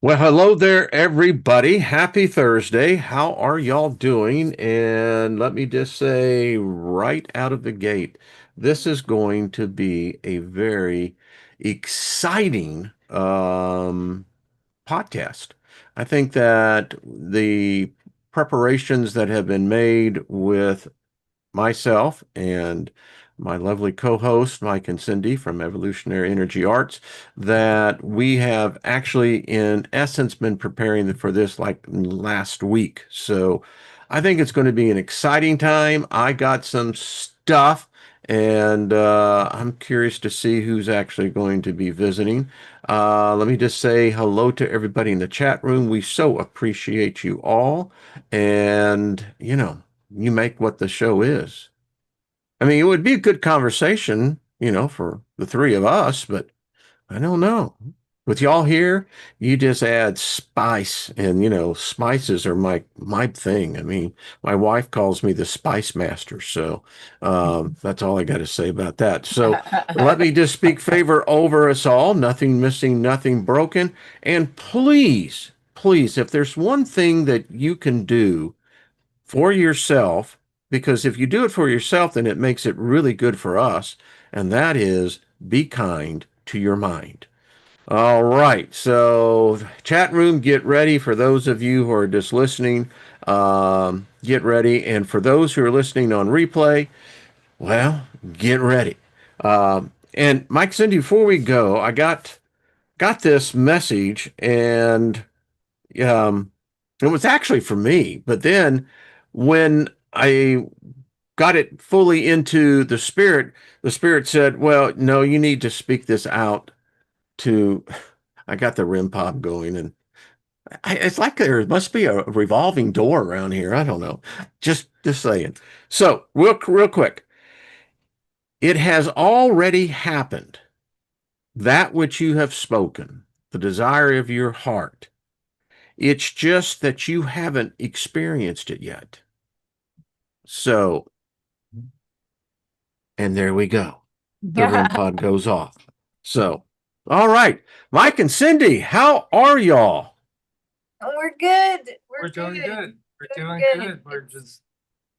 Well, hello there, everybody. Happy Thursday. How are y'all doing? And let me just say right out of the gate, this is going to be a very exciting podcast. I think that the preparations that have been made with myself and my lovely co-host Mike and Cindy from Evolutionary Energy Arts, that we have actually in essence been preparing for this like last week. So I think it's going to be an exciting time. I got some stuff, and I'm curious to see who's actually going to be visiting. Let me just say hello to everybody in the chat room. We so appreciate you all, and you make what the show is. I mean, it would be a good conversation, for the three of us, but I don't know. With y'all here, you just add spice, and spices are my thing. I mean, my wife calls me the spice master, so that's all I got to say about that. So let me just speak favor over us all. Nothing missing, nothing broken, and please, please, if there's one thing that you can do for yourself, because if you do it for yourself, then it makes it really good for us, and that is be kind to your mind. All right, so chat room, get ready. For those of you who are just listening, get ready. And for those who are listening on replay, well, get ready. And Mike, Cindy, before we go, I got this message, and um, it was actually for me. But then when I got it fully into the spirit said, well, no, you need to speak this out to, I got the REM pod going, and it's like there must be a revolving door around here. I don't know. Just saying. So real quick, it has already happened. That which you have spoken, the desire of your heart. It's just that you haven't experienced it yet. So, and there we go. The REM pod goes off. So, all right. Mike and Cindy, how are y'all? We're good. We're We're doing good. good. We're doing good. We're just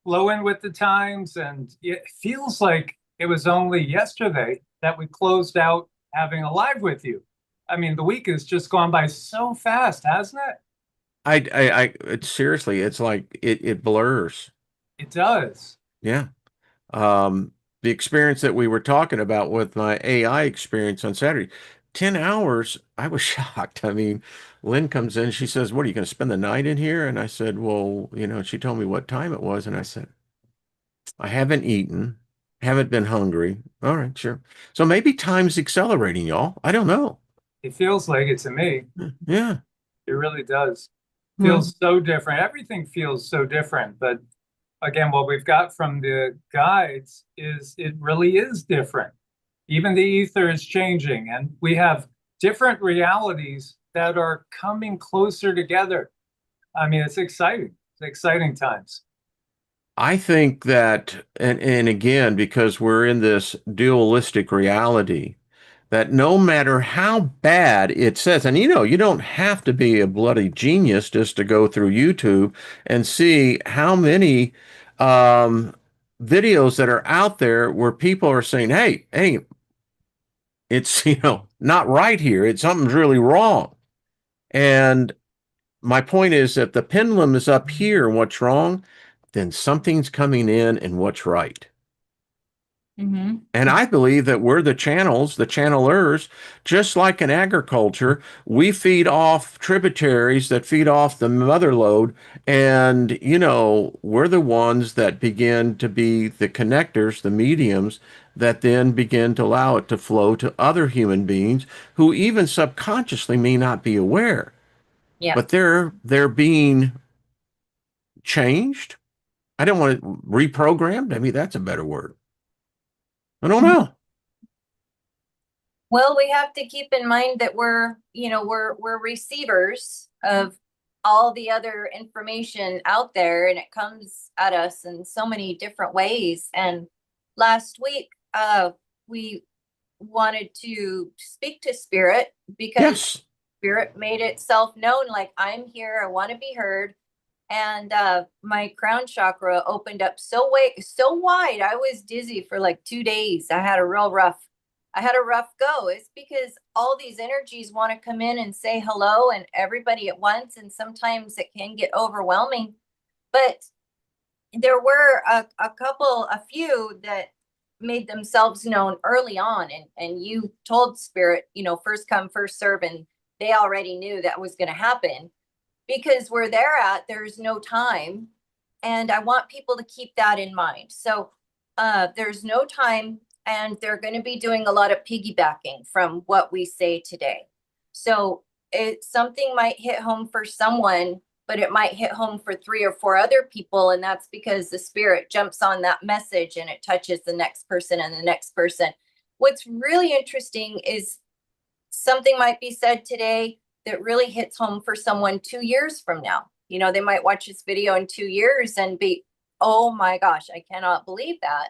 flowing with the times, and it feels like it was only yesterday that we closed out having a live with you. I mean, the week has just gone by so fast, hasn't it? Seriously, it's like it blurs. It does. Yeah. Um, the experience that we were talking about with my AI experience on Saturday, 10 hours, I was shocked. I mean, Lynn comes in, she says, what, are you going to spend the night in here? And I said, well, she told me what time it was. And I said, I haven't eaten, haven't been hungry. All right, sure. So maybe time's accelerating, y'all. I don't know. It feels like it to me. Yeah. It really does. Hmm. Feels so different. Everything feels so different. But again, what we've got from the guides is it really is different. Even the ether is changing, and we have different realities that are coming closer together. I mean, it's exciting. It's exciting times. I think that, and again, because we're in this dualistic reality, that no matter how bad it says, and you don't have to be a bloody genius just to go through YouTube and see how many um, videos that are out there where people are saying, hey, it's, not right here. It's something's really wrong. And my point is, if the pendulum is up here and what's wrong, then something's coming in and what's right. Mm-hmm. And I believe that we're the channels, the channelers, just like in agriculture, we feed off tributaries that feed off the mother lode. And, we're the ones that begin to be the connectors, the mediums that then begin to allow it to flow to other human beings who even subconsciously may not be aware, Yeah. but they're being changed. I don't want it reprogrammed. Maybe that's a better word. I don't know. Well, we have to keep in mind that we're receivers of all the other information out there, and it comes at us in so many different ways. And last week, we wanted to speak to spirit because Yes. Spirit made itself known, like, I'm here, I want to be heard. And my crown chakra opened up so wide. I was dizzy for like 2 days. I had a rough go. It's because all these energies want to come in and say hello and everybody at once. And sometimes it can get overwhelming. But there were a few that made themselves known early on. And you told Spirit, first come, first serve. And they already knew that was going to happen. Because where they're at, there's no time. And I want people to keep that in mind. So there's no time, and they're going to be doing a lot of piggybacking from what we say today. So something might hit home for someone, but it might hit home for 3 or 4 other people. And that's because the Spirit jumps on that message and it touches the next person and the next person. What's really interesting is something might be said today that really hits home for someone 2 years from now. They might watch this video in 2 years and be, oh my gosh, I cannot believe that.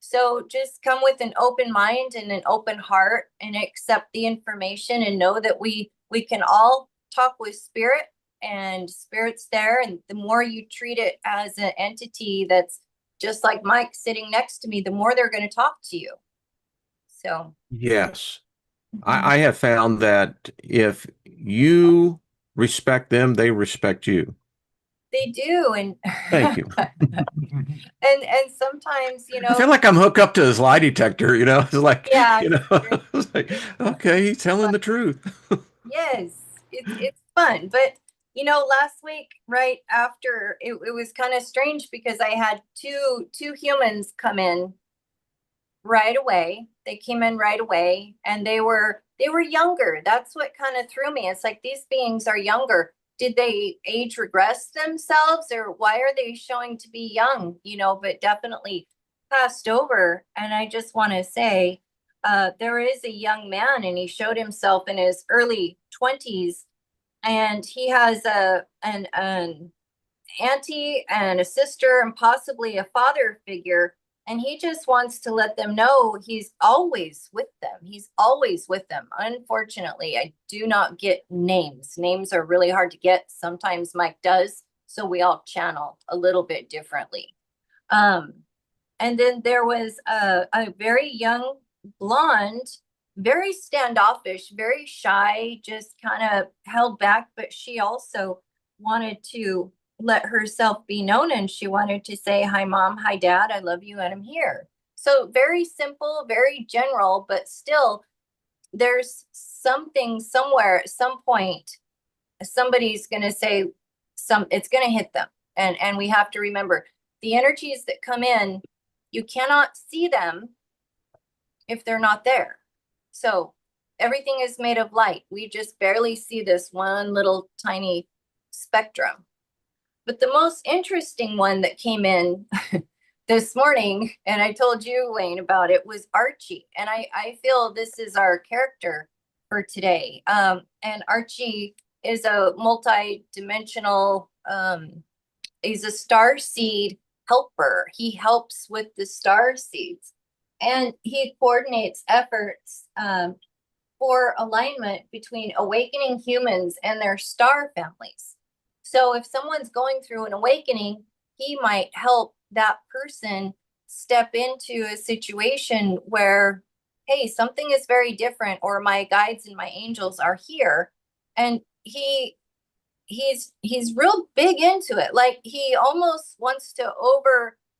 So just come with an open mind and an open heart and accept the information and know that we can all talk with Spirit, and Spirit's there. And the more you treat it as an entity that's just like Mike sitting next to me, the more they're going to talk to you. So Yes. I have found that if you respect them, they respect you. they do. And Thank you. and sometimes, I feel like I'm hooked up to his lie detector, It's like, yeah, it's like, okay, he's telling the truth. yes, it's fun. But last week, right after, it was kind of strange because I had two humans come in right away. They came in right away, and they were younger. That's what kind of threw me. It's like, these beings are younger. Did they age regress themselves, or why are they showing to be young? But definitely passed over. And I just want to say, there is a young man, and he showed himself in his early 20s, and he has an auntie and a sister and possibly a father figure. And he just wants to let them know he's always with them. He's always with them. Unfortunately, I do not get names. Names are really hard to get. Sometimes Mike does. So we all channel a little bit differently. And then there was a very young blonde, very standoffish, very shy, just kind of held back. But she also wanted to let herself be known, and she wanted to say, hi mom, hi dad, I love you and I'm here. So very simple, very general, but still there's something somewhere at some point somebody's going to say it's going to hit them. And we have to remember, the energies that come in, you cannot see them if they're not there. So everything is made of light. We just barely see this one little tiny spectrum. But the most interesting one that came in this morning, and I told you, Wayne, about it, was Archie. And I feel this is our character for today. And Archie is a multi-dimensional, he's a star seed helper. He helps with the star seeds. And he coordinates efforts for alignment between awakening humans and their star families. So if someone's going through an awakening, he might help that person step into a situation where, hey, something is very different, or my guides and my angels are here. And he's real big into it. Like, he almost wants to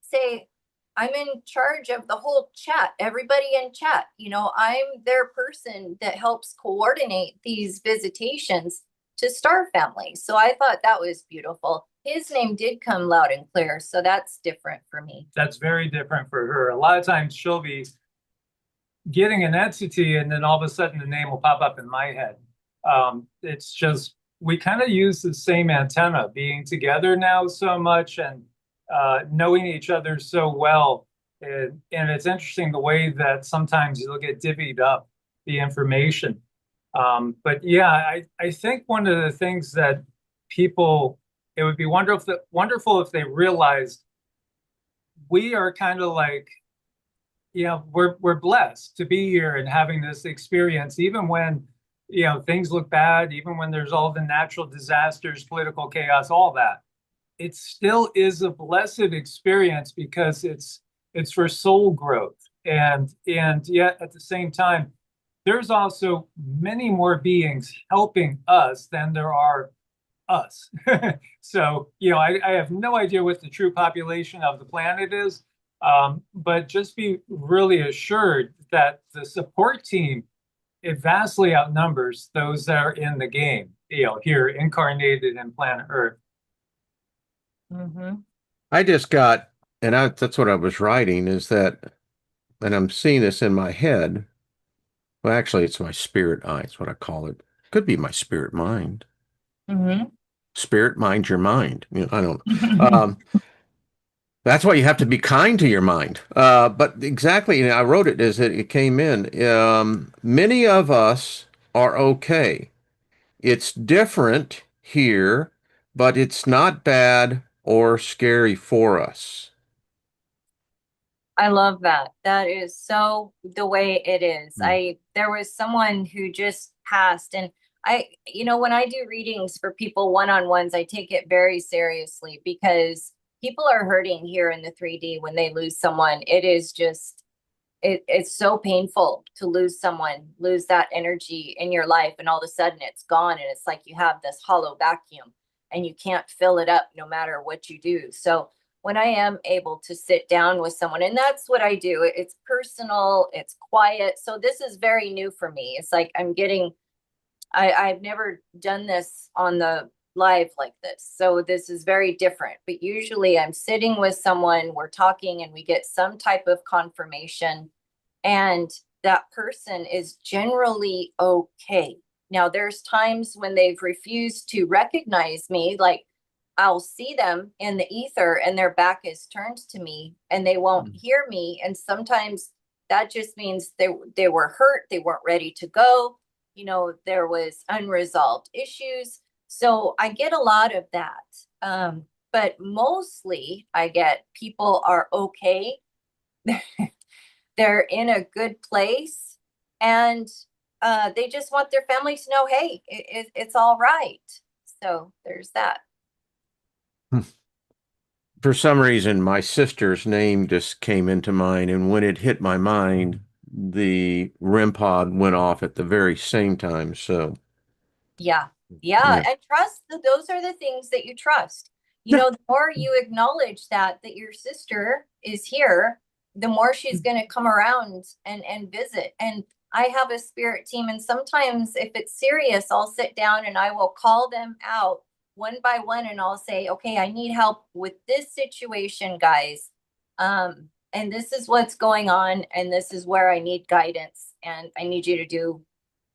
say, I'm in charge of the whole chat, everybody in chat. I'm their person that helps coordinate these visitations to star families. So I thought that was beautiful. His name did come loud and clear, so that's different for me. That's very different for her. A lot of times she'll be getting an entity, and then all of a sudden the name will pop up in my head. It's just, we kind of use the same antenna, being together now so much and knowing each other so well. And it's interesting the way that sometimes you'll get divvied up the information. But yeah, I think one of the things that people, it would be wonderful if they realized we are kind of like, we're blessed to be here and having this experience, even when you know, things look bad, even when there's all the natural disasters, political chaos, all that, it still is a blessed experience because it's for soul growth. And yet at the same time, there's also many more beings helping us than there are us. So, you know, I have no idea what the true population of the planet is, but just be really assured that the support team, it vastly outnumbers those that are in the game, you know, here incarnated in planet Earth. Mm-hmm. I just got, and that's what I was writing, is that, and I'm seeing this in my head. Well, actually, it's my spirit eye. It's what I call it. Could be my spirit mind. Mm-hmm. Spirit mind your mind. You know, I don't. That's why you have to be kind to your mind. But exactly, and I wrote it as it came in. Many of us are okay. It's different here, but it's not bad or scary for us. I love that. That is so the way it is. Mm. There was someone who just passed, and when I do readings for people one-on-ones, I take it very seriously because people are hurting here in the 3D when they lose someone. It is just, it's so painful to lose someone, lose that energy in your life, and all of a sudden it's gone, and it's like you have this hollow vacuum and you can't fill it up no matter what you do. So when I am able to sit down with someone, and that's what I do, it's personal, it's quiet. So this is very new for me. It's like I've never done this on the live like this. So this is very different. But usually I'm sitting with someone, we're talking, and we get some type of confirmation. And that person is generally okay. Now, there's times when they've refused to recognize me, like I'll see them in the ether and their back is turned to me and they won't hear me. And sometimes that just means they were hurt, they weren't ready to go. There was unresolved issues. So I get a lot of that. But mostly I get people are okay. They're in a good place, and they just want their family to know, hey, it's all right. So there's that. For some reason, my sister's name just came into mind, and when it hit my mind, the REM pod went off at the very same time. So, Yeah. Yeah. yeah. And trust that those are the things that you trust. The more you acknowledge that your sister is here, the more she's going to come around and visit. And I have a spirit team. And sometimes if it's serious, I'll sit down and I will call them out one by one and I'll say, okay, I need help with this situation, guys. And this is what's going on. And this is where I need guidance. And I need you to do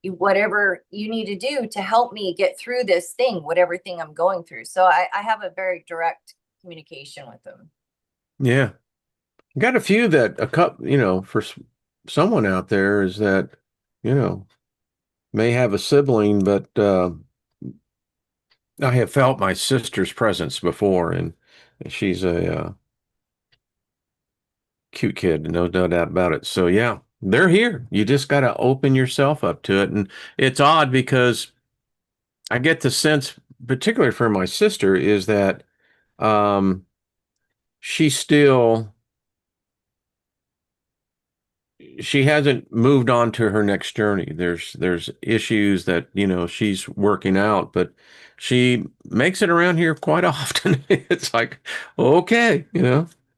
whatever you need to do to help me get through this thing, whatever thing I'm going through. So I have a very direct communication with them. Yeah. Got a few that a couple, for someone out there is that, you know, may have a sibling, but I have felt my sister's presence before, and she's a cute kid, no doubt about it. So yeah, they're here. You just got to open yourself up to it, and it's odd because I get the sense, particularly for my sister, is that um, she still she hasn't moved on to her next journey. There's issues that, she's working out, but she makes it around here quite often. It's like, okay,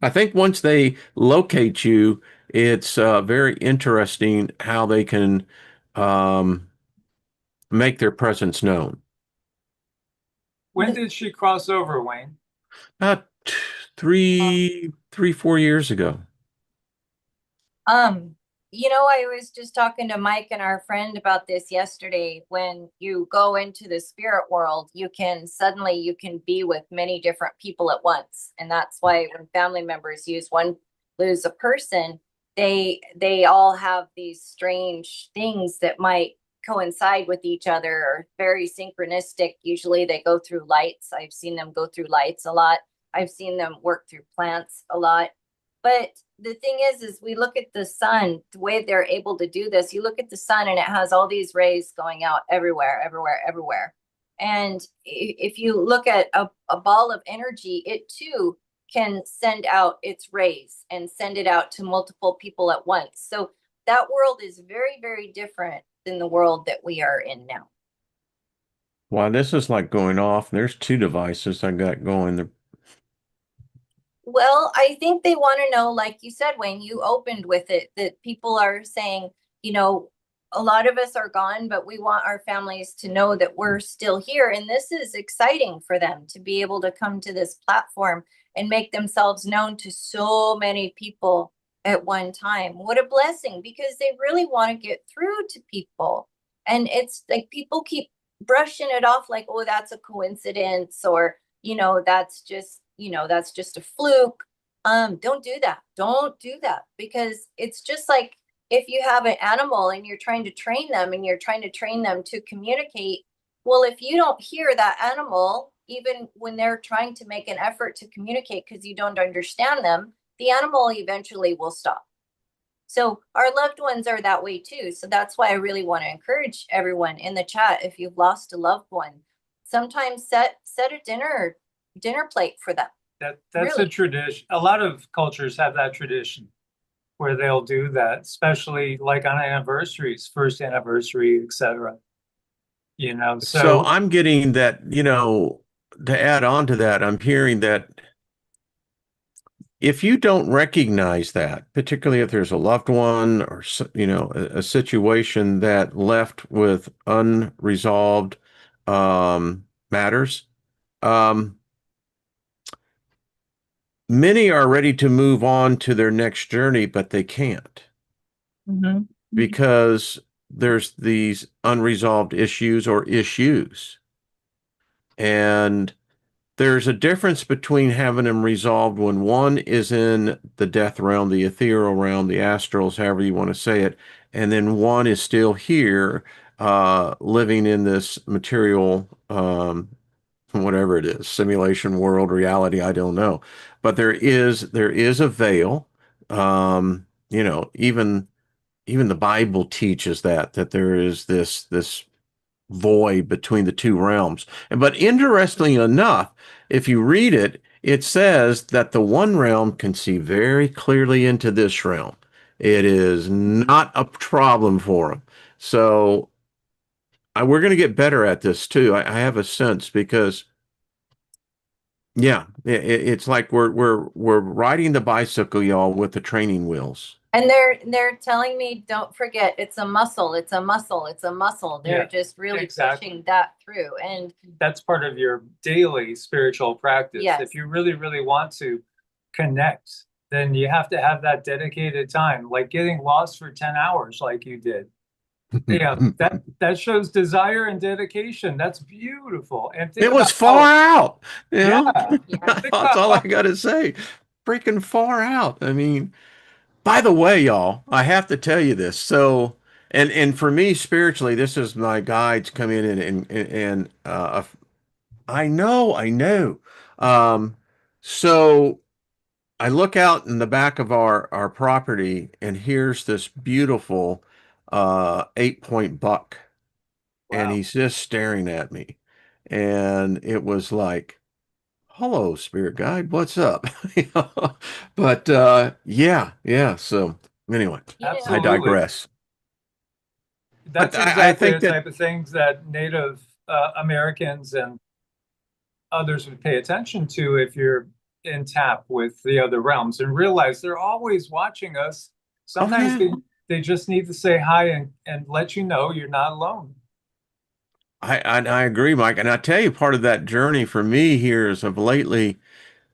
I think once they locate you, it's very interesting how they can um, make their presence known. When did she cross over, Wayne? About 4 years ago. Um, I was just talking to Mike and our friend about this yesterday. When you go into the spirit world, you can be with many different people at once. And that's why when family members lose a person, they all have these strange things that might coincide with each other or very synchronistic. Usually they go through lights. I've seen them go through lights a lot. I've seen them work through plants a lot. But the thing is we look at the sun, the way they're able to do this. You look at the sun and it has all these rays going out everywhere, everywhere, everywhere. And if you look at a ball of energy, it too can send out its rays and send it out to multiple people at once. So that world is very, very different than the world that we are in now. Wow, this is like going off. There's two devices I got going. Well, I think they want to know, like you said, Wayne, you opened with it, that people are saying, a lot of us are gone, but we want our families to know that we're still here. And this is exciting for them to be able to come to this platform and make themselves known to so many people at one time. What a blessing, because they really want to get through to people. And it's like people keep brushing it off like, oh, that's a coincidence, or, that's just a fluke. Don't do that. Don't do that, because it's just like if you have an animal and you're trying to train them and you're trying to train them to communicate. Well, if you don't hear that animal, even when they're trying to make an effort to communicate because you don't understand them, the animal eventually will stop. So our loved ones are that way too. So that's why I really want to encourage everyone in the chat. If you've lost a loved one, sometimes set a dinner plate for them. That's Really. a tradition. A lot of cultures have that tradition where they'll do that, especially like on anniversaries, first anniversary, etc. So So I'm getting that, to add on to that, I'm hearing that if you don't recognize that, particularly if there's a loved one or, a situation that left with unresolved matters, um, many are ready to move on to their next journey, but they can't because there's these unresolved issues or issues. And there's a difference between having them resolved when one is in the death realm, the ethereal realm, the astrals, however you want to say it, and then one is still here, living in this material, whatever it is, simulation world, reality, I don't know. But there is a veil. Even the Bible teaches that there is this void between the two realms. But interestingly enough, if you read it, it says that the one realm can see very clearly into this realm. It is not a problem for them. So we're going to get better at this too. I have a sense because, yeah, it's like we're riding the bicycle, y'all, with the training wheels. And they're telling me, don't forget, it's a muscle, it's a muscle, it's a muscle. They're Yeah, just really exactly. pushing that through. And that's part of your daily spiritual practice. Yes. If you really, really want to connect, then you have to have that dedicated time, like getting lost for 10 hours like you did. Yeah, that shows desire and dedication. That's beautiful. And think It was about far out. You know? Yeah. think That's about all I got to say. Freaking far out. I mean, by the way, y'all, I have to tell you this. So, and for me spiritually, this is my guides come in and I know. Um, so I look out in the back of our property, and here's this beautiful 8-point buck, and wow. he's just staring at me, and it was like, hello, spirit guide, what's up? You know? But yeah. So anyway, You know, I Absolutely. digress. But That's I exactly think the that type of things that Native Americans and others would pay attention to if you're in tap with the other realms and realize they're always watching us. oh Sometimes yeah, they just need to say hi and let you know you're not alone. I agree, Mike. And I tell you, part of that journey for me here is of lately,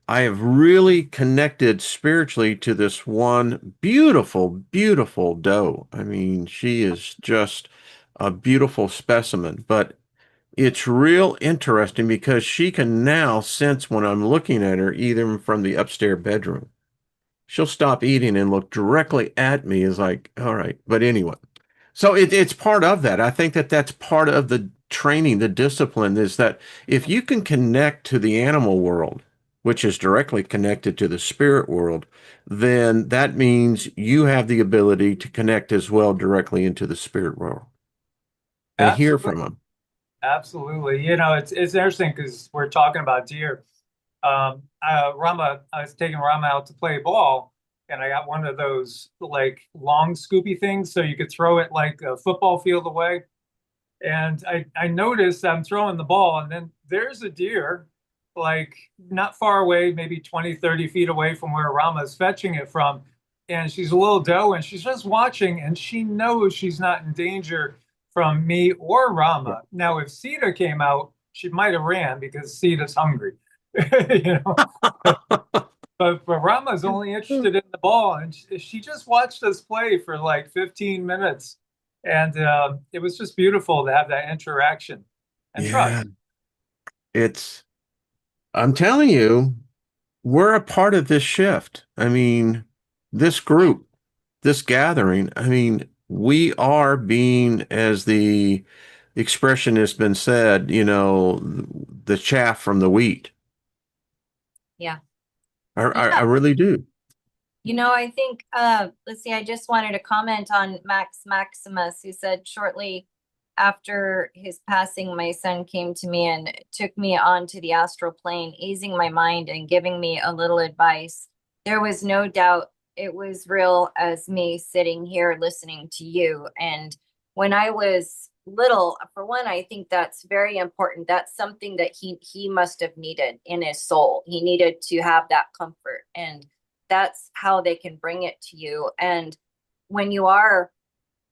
I have really connected spiritually to this one beautiful, beautiful doe. I mean, she is just a beautiful specimen, but it's real interesting because she can now sense when I'm looking at her, either from the upstairs bedroom. She'll stop eating and look directly at me as like, all right. But anyway, so it's part of that. I think that that's part of the training, the discipline is that if you can connect to the animal world, which is directly connected to the spirit world, then that means you have the ability to connect as well directly into the spirit world and hear Absolutely. from them. Absolutely. It's interesting because we're talking about deer. Rama, I was taking Rama out to play ball, and I got one of those like long scoopy things so you could throw it like a football field away. And I noticed I'm throwing the ball, and then there's a deer like not far away, maybe 20, 30 feet away from where Rama's fetching it from. And she's a little doe, and she's just watching, and she knows she's not in danger from me or Rama. Now, if Sita came out, she might have ran because Sita's hungry. you know. But Rama's only interested in the ball, and she just watched us play for like 15 minutes. And it was just beautiful to have that interaction and Yeah, trust. I'm telling you, we're a part of this shift. I mean, this group, this gathering, I mean, we are being, as the expression has been said, the chaff from the wheat. Yeah. I Yeah. really do. I think, let's see, I just wanted to comment on Max Maximus, who said shortly after his passing, my son came to me and took me onto the astral plane, easing my mind and giving me a little advice. There was no doubt it was real as me sitting here listening to you. And when I was little, for one, I think that's very important. That's something that he must have needed in his soul. He needed to have that comfort, and that's how they can bring it to you. And when you are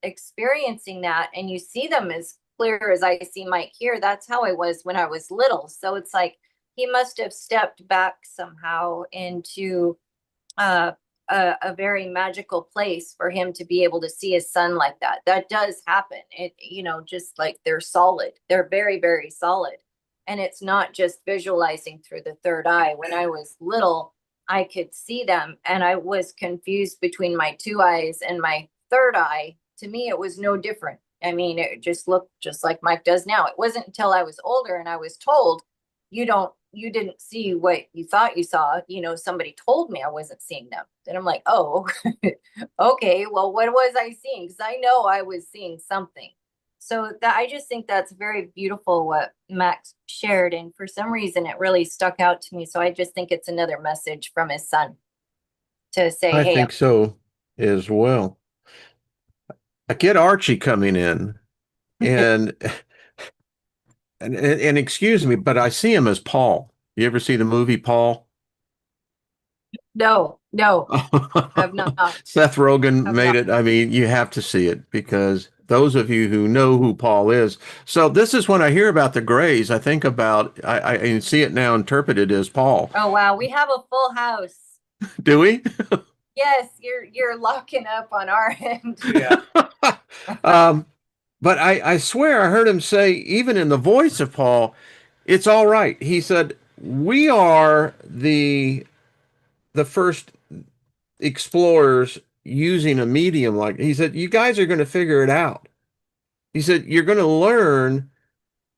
experiencing that and you see them as clear as I see Mike here, that's how I was when I was little. So it's like he must have stepped back somehow into a very magical place for him to be able to see his son like that. That does happen. Just like they're solid. They're very, very solid. And it's not just visualizing through the third eye. When I was little, I could see them, and I was confused between my two eyes and my third eye. To me, it was no different. I mean, it just looked just like Mike does now. It wasn't until I was older and I was told, you didn't see what you thought you saw. Somebody told me I wasn't seeing them. And I'm like, oh, okay, well, what was I seeing? Because I know I was seeing something. So that I just think that's very beautiful what Max shared. And for some reason, it really stuck out to me. So I just think it's another message from his son to say, I hey, think so as well. I get Archie coming in, and and excuse me, but I see him as Paul. You ever see the movie Paul? no, have not, Seth Rogen have made not. it. I mean, you have to see it because those of you who know who Paul is. So this is when I hear about the Greys, I think about I see it now interpreted as Paul. Oh, wow. We have a full house. Do we? Yes, you're locking up on our end. Yeah. um, but I swear I heard him say, even in the voice of Paul, it's all right. He said, "We are the first explorers using a medium like." He said, "You guys are going to figure it out." He said, "You're going to learn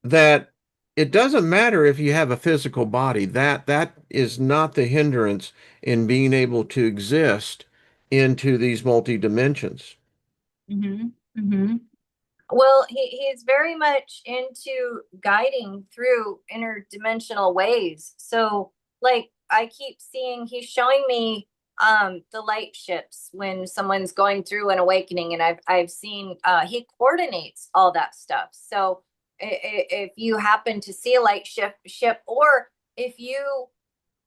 that it doesn't matter if you have a physical body. That is not the hindrance in being able to exist into these multi dimensions." Mm-hmm. Mm-hmm. Well, he's very much into guiding through interdimensional ways. So, like, I keep seeing he's showing me the light ships when someone's going through an awakening, and I've seen he coordinates all that stuff. So if you happen to see a light ship, or if you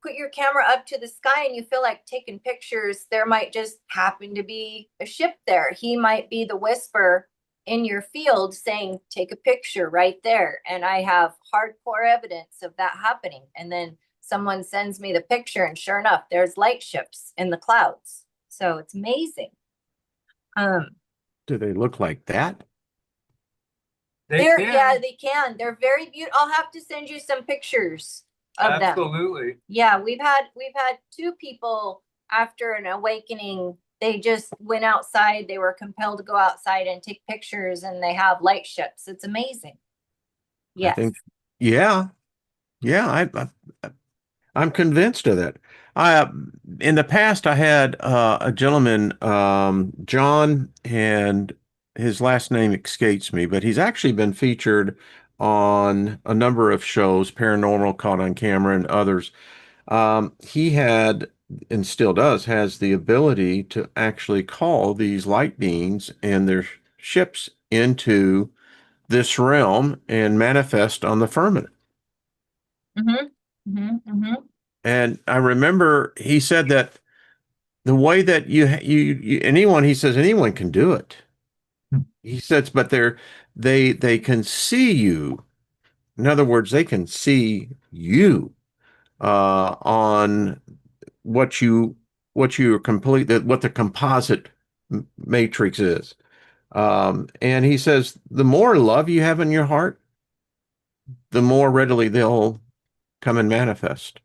put your camera up to the sky and you feel like taking pictures, there might just happen to be a ship there. He might be the whisper in your field saying, take a picture right there. And I have hardcore evidence of that happening. And then someone sends me the picture, and sure enough, there's light ships in the clouds. So it's amazing. Do they look like that? Yeah, they can. They're very beautiful. I'll have to send you some pictures of them. Absolutely. Yeah, we've had two people after an awakening. They just went outside. They were compelled to go outside and take pictures, and they have light ships. It's amazing. I Yes. think, yeah, yeah. I'm convinced of that. I in the past I had a gentleman, John, and his last name escapes me, but he's actually been featured on a number of shows, Paranormal, Caught on Camera, and others. He had, and still does, has the ability to actually call these light beings and their ships into this realm and manifest on the firmament. Mm-hmm. Mm-hmm. Mm-hmm. And I remember he said that the way that you anyone, he says anyone can do it. He says, but they can see you. In other words, they can see you on what you complete that what the composite matrix is. And he says the more love you have in your heart, the more readily they'll come and manifest.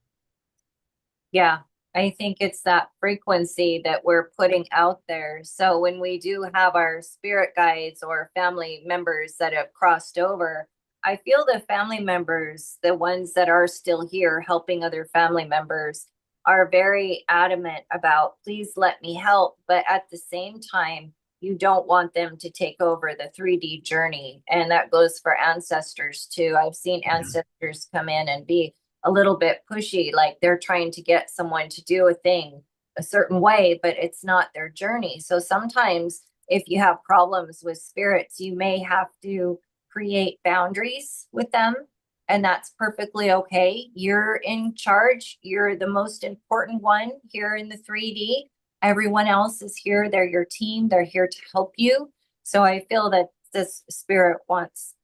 Yeah, I think it's that frequency that we're putting out there. So when we do have our spirit guides or family members that have crossed over, I feel the family members, the ones that are still here helping other family members, are very adamant about, please let me help. But at the same time, you don't want them to take over the 3D journey. And that goes for ancestors too. I've seen ancestors come in and be a little bit pushy, like they're trying to get someone to do a thing a certain way, but it's not their journey. So sometimes if you have problems with spirits, you may have to create boundaries with them, and that's perfectly okay. You're in charge. You're the most important one here in the 3D. Everyone else is here. They're your team. They're here to help you. So I feel that this spirit wants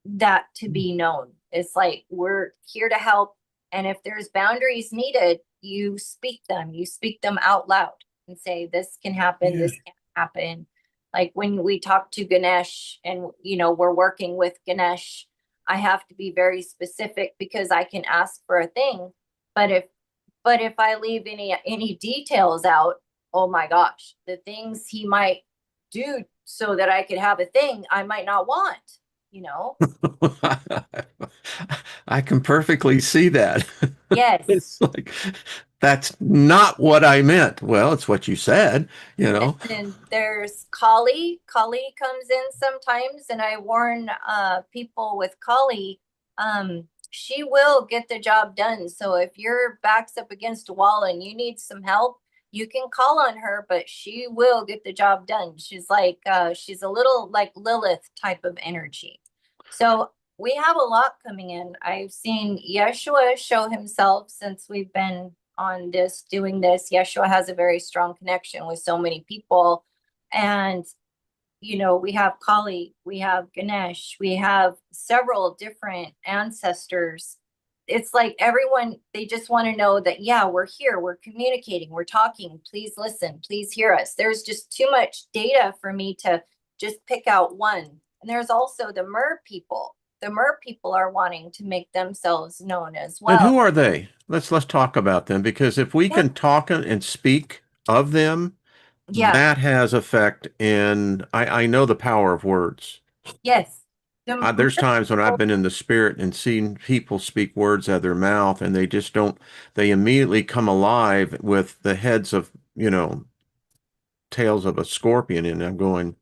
that to be known. It's like, we're here to help. And if there's boundaries needed, you speak them out loud and say, this can happen, this can't happen. Like when we talk to Ganesh and, we're working with Ganesh, I have to be very specific because I can ask for a thing. But if I leave any details out, oh my gosh, the things he might do so that I could have a thing I might not want. I can perfectly see that. Yes. It's like, that's not what I meant. Well, it's what you said, you know. And there's Kali. Kali comes in sometimes, and I warn people with Kali, she will get the job done. So if your back's up against a wall and you need some help, you can call on her, but she will get the job done. She's a little like Lilith type of energy. So we have a lot coming in. I've seen Yeshua show himself since we've been on this, doing this. Yeshua has a very strong connection with so many people. And, we have Kali, we have Ganesh, we have several different ancestors. It's like everyone, they just want to know that, yeah, we're here, we're communicating, we're talking, please listen, please hear us. There's just too much data for me to just pick out one. And there's also the mer people. The mer people are wanting to make themselves known as And well. who are they? Let's talk about them, because if we Yeah. can talk and speak of them, Yeah. that has effect in I know the power of words. Yes. The There's mer times when I've people, been in the spirit and seen people speak words out of their mouth, and they just don't, they immediately come alive with the heads of, tails of a scorpion, and I'm going,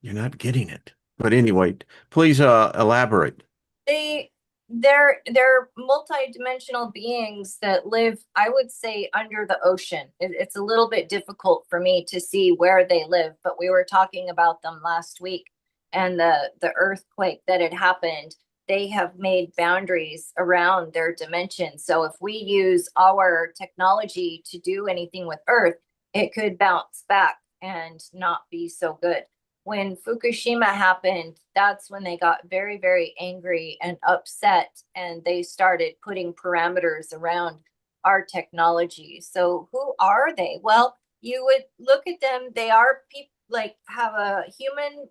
you're not getting it. But anyway, please elaborate. they they're multi-dimensional beings that live, I would say, under the ocean. It's a little bit difficult for me to see where they live, but we were talking about them last week, and the earthquake that had happened. They have made boundaries around their dimension. So if we use our technology to do anything with Earth, it could bounce back and not be so good. When Fukushima happened, that's when they got very, very angry and upset, and they started putting parameters around our technology. So who are they? Well, you would look at them. They are people, like, have a human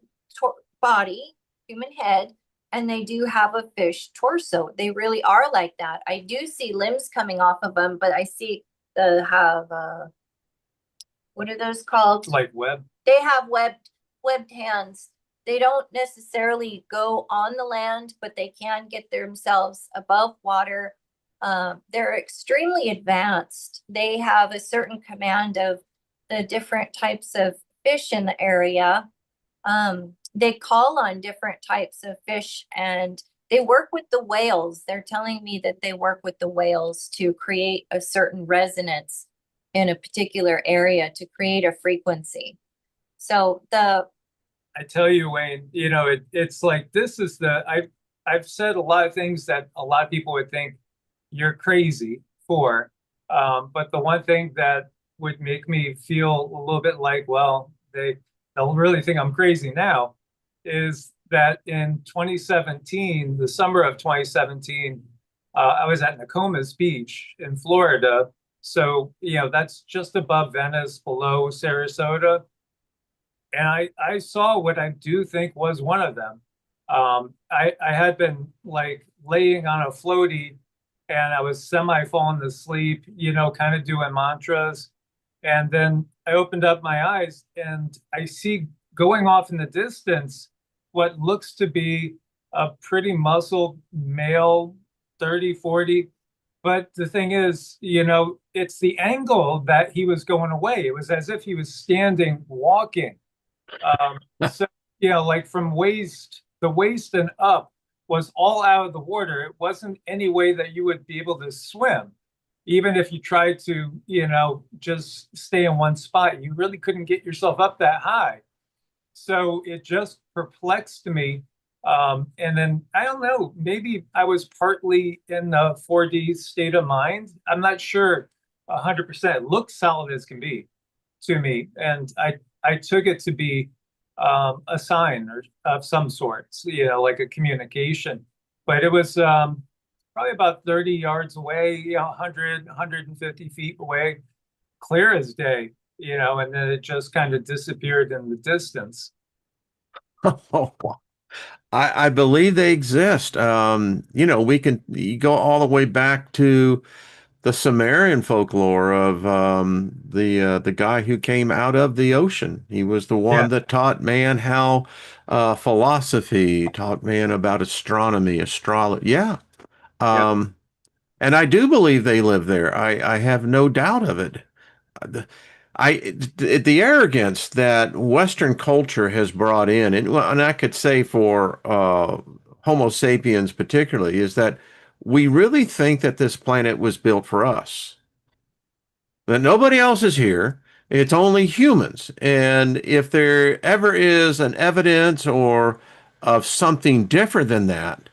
body, human head, and they do have a fish torso. They really are like that. I do see limbs coming off of them, but I see what are those called? Like web. They have webbed hands. They don't necessarily go on the land, but they can get themselves above water. They're extremely advanced. They have a certain command of the different types of fish in the area. They call on different types of fish, and they work with the whales. They're telling me that they work with the whales to create a certain resonance in a particular area to create a frequency. So I tell you, Wayne, you know, it's like this is I've said a lot of things that a lot of people would think you're crazy for. But the one thing that would make me feel a little bit like, well, they'll really think I'm crazy now, is that in 2017, the summer of 2017, I was at Nokomis Beach in Florida. So, you know, that's just above Venice, below Sarasota. And I saw what I do think was one of them. I had been like laying on a floaty and I was semi falling asleep, you know, kind of doing mantras. And then I opened up my eyes and I see going off in the distance what looks to be a pretty muscled male, 30, 40. But the thing is, you know, it's the angle that he was going away. It was as if he was standing, walking. So, you know, like from the waist and up was all out of the water. It wasn't any way that you would be able to swim. Even if you tried to, you know, just stay in one spot, you really couldn't get yourself up that high. So it just perplexed me. And then I don't know, maybe I was partly in the 4D state of mind. I'm not sure 100%. It looks solid as can be to me. And I took it to be a sign or of some sort, you know, like a communication. But it was probably about 30 yards away, you know, 100, 150 feet away, clear as day, you know, and then it just kind of disappeared in the distance. Oh, I believe they exist. You know, you go all the way back to the Sumerian folklore of the guy who came out of the ocean. He was the one Yeah, that taught man how philosophy, taught man about astronomy, astrology. Yeah. yeah. Um, and I do believe they live there. I have no doubt of it. The arrogance that Western culture has brought in, and I could say for Homo sapiens particularly, is that we really think that this planet was built for us, that nobody else is here. It's only humans. And if there ever is an evidence or of something different than that,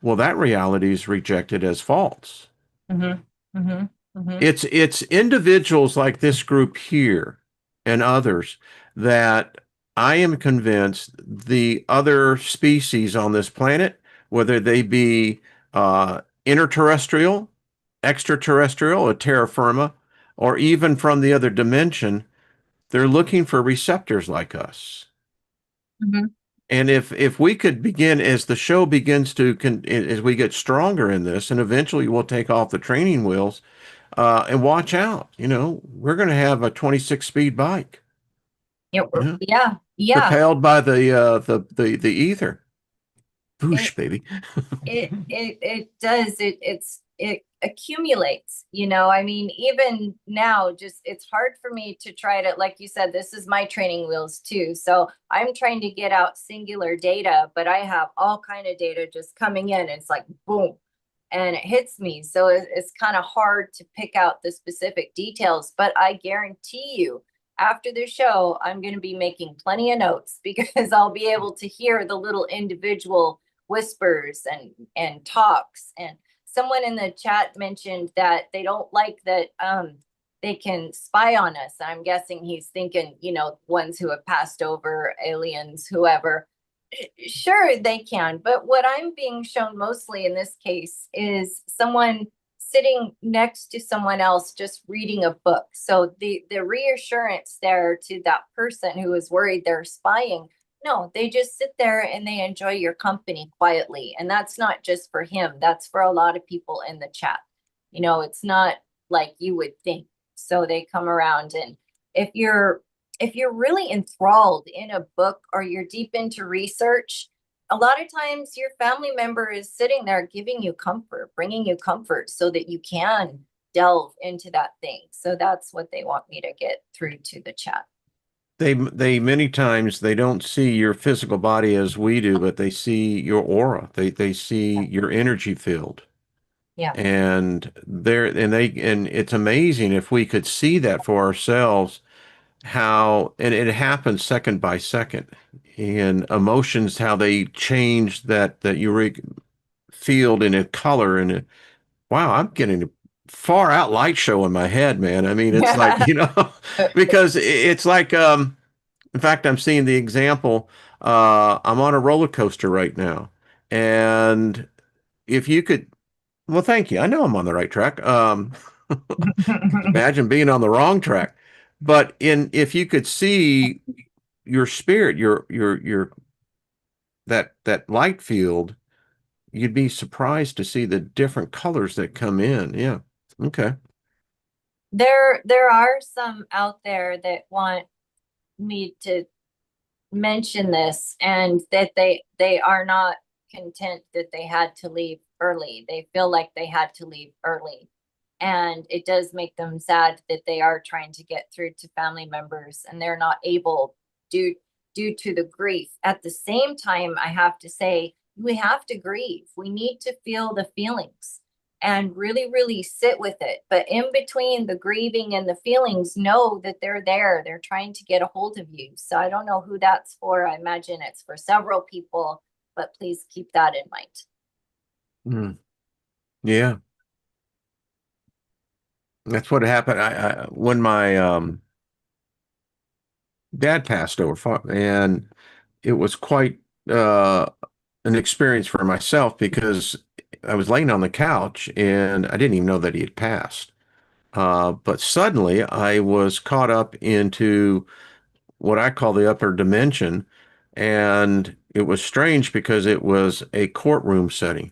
well, that reality is rejected as false. Mm-hmm. Mm-hmm. Mm-hmm. It's individuals like this group here and others that I am convinced the other species on this planet, whether they be interterrestrial, extraterrestrial, or terra firma, or even from the other dimension, they're looking for receptors like us. Mm-hmm. And if we could begin as the show begins to as we get stronger in this, and eventually we'll take off the training wheels, and watch out. You know, we're going to have a 26 speed bike. Yeah, Yeah, yeah, yeah. propelled by the ether. It Boosh, baby. it does. It accumulates, you know. I mean, even now, just it's hard for me to try to, like you said, this is my training wheels too. So I'm trying to get out singular data, but I have all kind of data just coming in. It's like boom, and it hits me. So it's kind of hard to pick out the specific details, but I guarantee you, after the show, I'm going to be making plenty of notes because I'll be able to hear the little individual whispers and talks. And someone in the chat mentioned that they don't like that they can spy on us. I'm guessing he's thinking, you know, ones who have passed over, aliens, whoever. Sure, they can, but what I'm being shown mostly in this case is someone sitting next to someone else just reading a book. So the reassurance there to that person who is worried they're spying, no, they just sit there and they enjoy your company quietly. And that's not just for him, that's for a lot of people in the chat. You know, it's not like you would think. So they come around, and if you're really enthralled in a book or you're deep into research, a lot of times your family member is sitting there giving you comfort, bringing you comfort so that you can delve into that thing. So that's what they want me to get through to the chat. They many times they don't see your physical body as we do, but they see your aura. They see your energy field. Yeah. And and it's amazing if we could see that for ourselves, how, and it happens second by second, and emotions, how they change that uric field and a color, and wow, I'm getting a far out light show in my head, man. I mean, it's like, because it's like, in fact, I'm seeing the example. I'm on a roller coaster right now. And if you could, well, thank you. I know I'm on the right track. Imagine being on the wrong track. But if you could see your spirit, your that light field, you'd be surprised to see the different colors that come in. Yeah. Okay. There are some out there that want me to mention this, and that they are not content that they had to leave early. They feel like they had to leave early. And it does make them sad that they are trying to get through to family members and they're not able due to the grief. At the same time, I have to say, we have to grieve. We need to feel the feelings and really, really sit with it. But in between the grieving and the feelings, know that they're there. They're trying to get a hold of you. So I don't know who that's for. I imagine it's for several people, but please keep that in mind. Mm. Yeah. That's what happened. When my dad passed over, and it was quite an experience for myself, because I was laying on the couch and I didn't even know that he had passed. But suddenly I was caught up into what I call the upper dimension. And it was strange because it was a courtroom setting.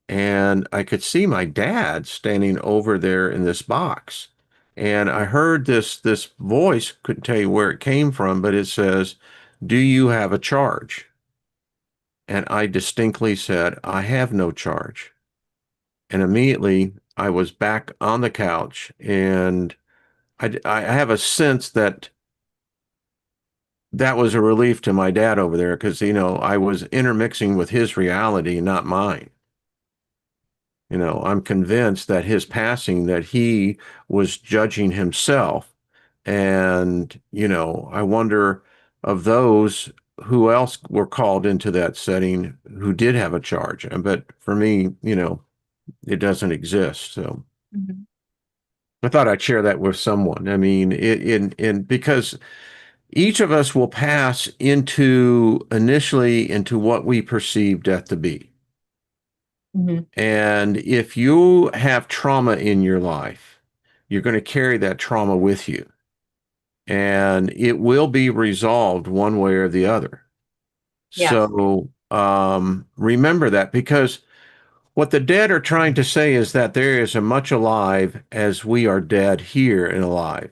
And I could see my dad standing over there in this box. And I heard this voice, couldn't tell you where it came from, but it says, "Do you have a charge?" And I distinctly said, "I have no charge." And immediately I was back on the couch, and I have a sense that that was a relief to my dad over there, because, I was intermixing with his reality, not mine. I'm convinced that his passing, that he was judging himself. And, I wonder, of those, who else were called into that setting who did have a charge. But for me, it doesn't exist. So Mhm. I thought I'd share that with someone. I mean, because each of us will pass initially into what we perceive death to be. Mhm. And if you have trauma in your life, you're going to carry that trauma with you, and it will be resolved one way or the other. Yes. So remember that, because what the dead are trying to say is that there is as much alive as we are dead here and alive.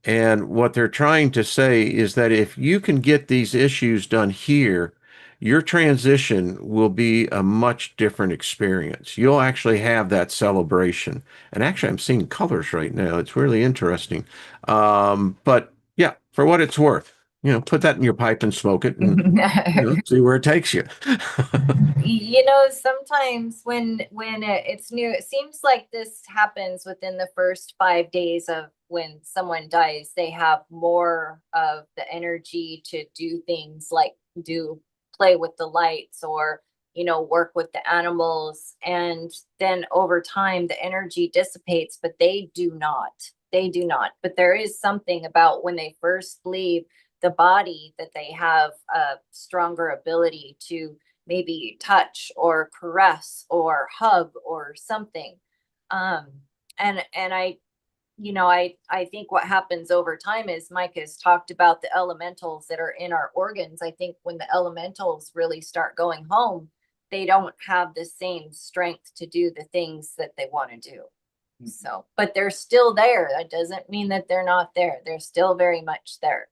And what they're trying to say is that if you can get these issues done here, your transition will be a much different experience. You'll actually have that celebration. And actually, I'm seeing colors right now. It's really interesting. But yeah, for what it's worth, put that in your pipe and smoke it, and see where it takes you. Sometimes when it's new, it seems like this happens within the first 5 days of when someone dies. They have more of the energy to do things like play with the lights, or work with the animals, and then over time the energy dissipates, but they do not. But there is something about when they first leave the body that they have a stronger ability to maybe touch or caress or hug or something. um and I think what happens over time is Mike has talked about the elementals that are in our organs. I think when the elementals really start going home, they don't have the same strength to do the things that they want to do. So, but they're still there. That doesn't mean that they're not there. They're still very much there.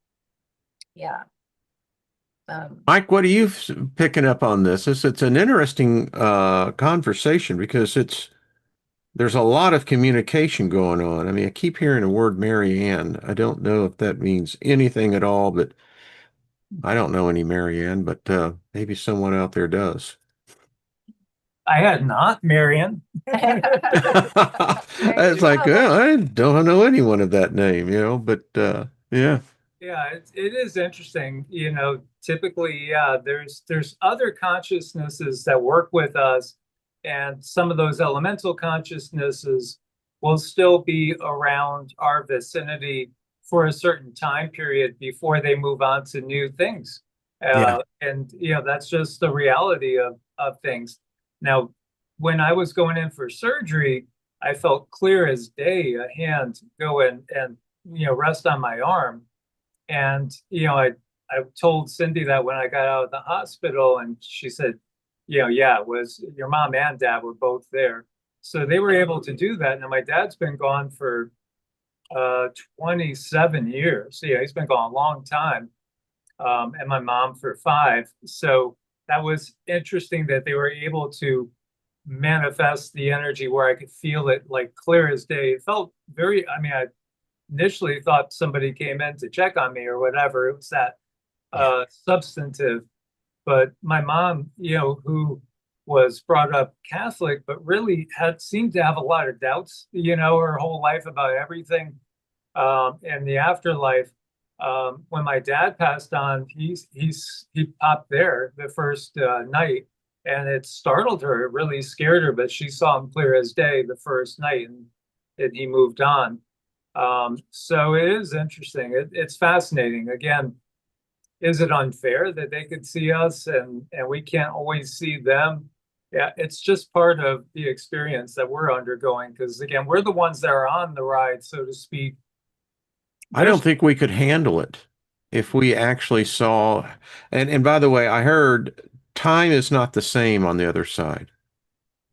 Yeah. Mike, what are you picking up on this? It's an interesting conversation because there's a lot of communication going on. I mean, I keep hearing the word Mary Ann. I don't know if that means anything at all, but I don't know any Mary Ann, but maybe someone out there does. I had not, Marion. There you It's like, go. well, I don't know anyone of that name, but yeah. Yeah, it is interesting. Typically, yeah, there's other consciousnesses that work with us, and some of those elemental consciousnesses will still be around our vicinity for a certain time period before they move on to new things. Yeah. And that's just the reality of things. Now, when I was going in for surgery, I felt clear as day, a hand go in and rest on my arm. And I told Cindy that when I got out of the hospital, and she said, yeah, it was your mom and dad were both there. So they were able to do that. Now my dad's been gone for 27 years. Yeah, he's been gone a long time. And my mom for 5. So that was interesting that they were able to manifest the energy where I could feel it like clear as day. It felt very, I mean, I initially thought somebody came in to check on me or whatever. It was that Yeah. substantive. But my mom, who was brought up Catholic, but really had seemed to have a lot of doubts, her whole life about everything, and the afterlife. When my dad passed on, he popped there the first night, and it startled her. It really scared her, but she saw him clear as day the first night, and he moved on. So it is interesting. It's fascinating. Again, is it unfair that they could see us and we can't always see them? Yeah, it's just part of the experience that we're undergoing because again, we're the ones that are on the ride, so to speak. I There's don't think we could handle it if we actually saw. And by the way, I heard time is not the same on the other side.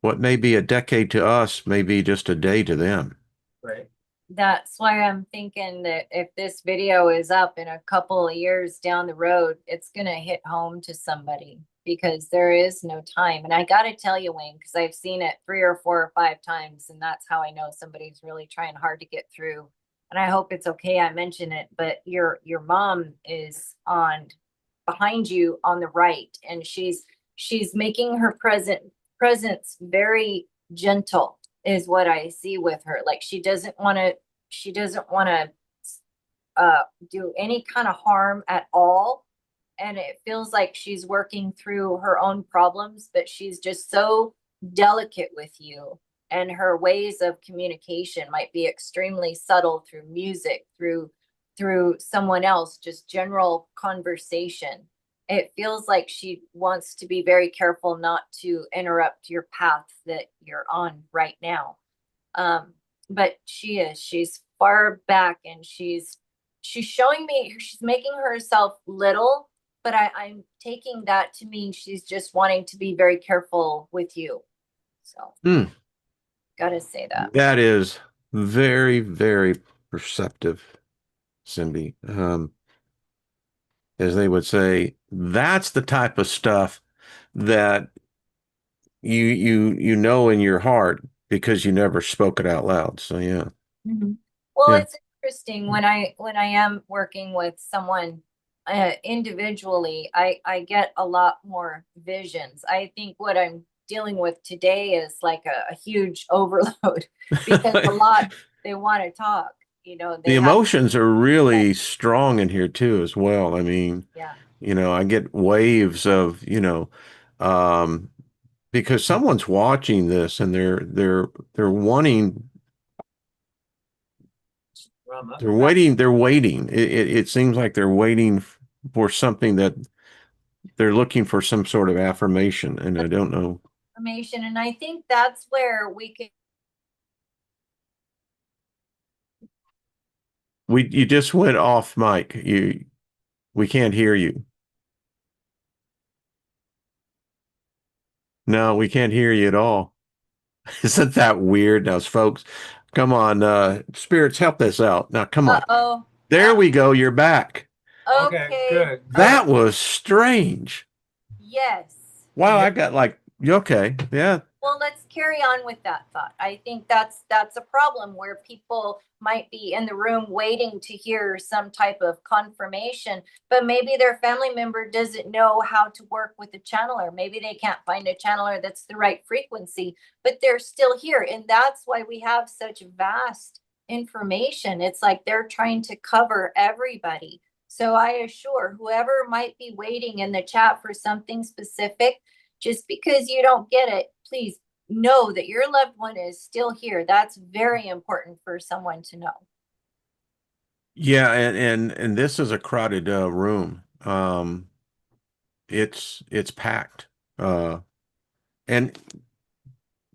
What may be a decade to us may be just a day to them. right. That's why I'm thinking that if this video is up in a couple of years down the road, it's gonna hit home to somebody because there is no time. And I gotta tell you, Wayne, because I've seen it 3 or 4 or 5 times, and that's how I know somebody's really trying hard to get through. And I hope it's okay I mention it, but your mom is on behind you on the right, and she's making her presence very gentle is what I see with her. Like she doesn't want to do any kind of harm at all. And it feels like she's working through her own problems, but she's just so delicate with you. And her ways of communication might be extremely subtle through music, through someone else, just general conversation. It feels like she wants to be very careful not to interrupt your path that you're on right now. But she's far back and she's showing me, she's making herself little, but I'm taking that to mean she's just wanting to be very careful with you. So Hmm. gotta say that. That is very, very perceptive, Cindy. As they would say, that's the type of stuff that you know in your heart because you never spoke it out loud. So yeah. Mhm. Well, Yeah. it's interesting when I am working with someone individually, I get a lot more visions. I think what I'm dealing with today is like a huge overload because a lot they want to talk, The they have, emotions are really strong in here too, as well. I mean, yeah. I get waves of, um, because someone's watching this and they're wanting, Rama. they're waiting. It seems like they're waiting for something that they're looking for some sort of affirmation, and I don't know. Information, and I think that's where we can. You just went off mic. We can't hear you. No, we can't hear you at all. Isn't that weird? Now, folks, come on, spirits, help us out. Now, come on. Uh-oh. There we go. You're back. Okay, Okay. good. That was strange. Yes. Wow, Yeah. I got like, okay, yeah. Well, let's carry on with that thought. I think that's a problem where people might be in the room waiting to hear some type of confirmation, but maybe their family member doesn't know how to work with the channeler. Maybe they can't find a channeler that's the right frequency, but they're still here. And that's why we have such vast information. It's like they're trying to cover everybody. So I assure whoever might be waiting in the chat for something specific, just because you don't get it, please know that your loved one is still here. That's very important for someone to know. Yeah, and this is a crowded room. It's packed. And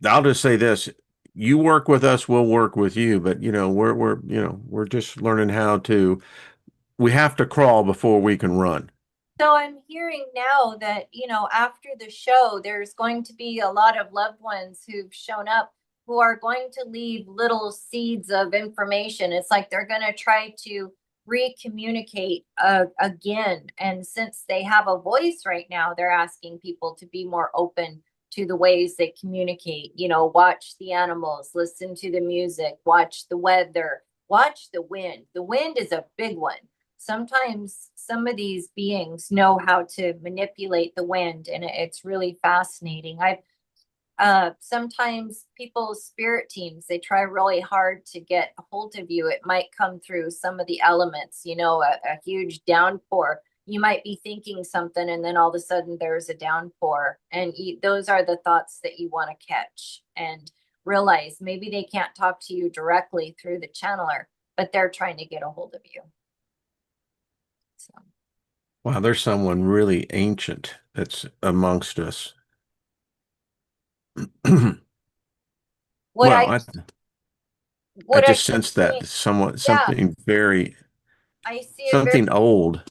I'll just say this, you work with us, we'll work with you, but we're just learning how to we have to crawl before we can run. So I'm hearing now that, after the show, there's going to be a lot of loved ones who've shown up who are going to leave little seeds of information. It's like they're going to try to recommunicate again. And since they have a voice right now, they're asking people to be more open to the ways they communicate. Watch the animals, listen to the music, watch the weather, watch the wind. The wind is a big one. Sometimes some of these beings know how to manipulate the wind, and it's really fascinating. Sometimes people's spirit teams, they try really hard to get a hold of you. It might come through some of the elements, a huge downpour. You might be thinking something, and then all of a sudden there's a downpour, and those are the thoughts that you want to catch and realize maybe they can't talk to you directly through the channeler, but they're trying to get a hold of you. So. Wow, there's someone really ancient that's amongst us. What Well, I I what I just keep sense that seeing, yeah, something very I see a very something old.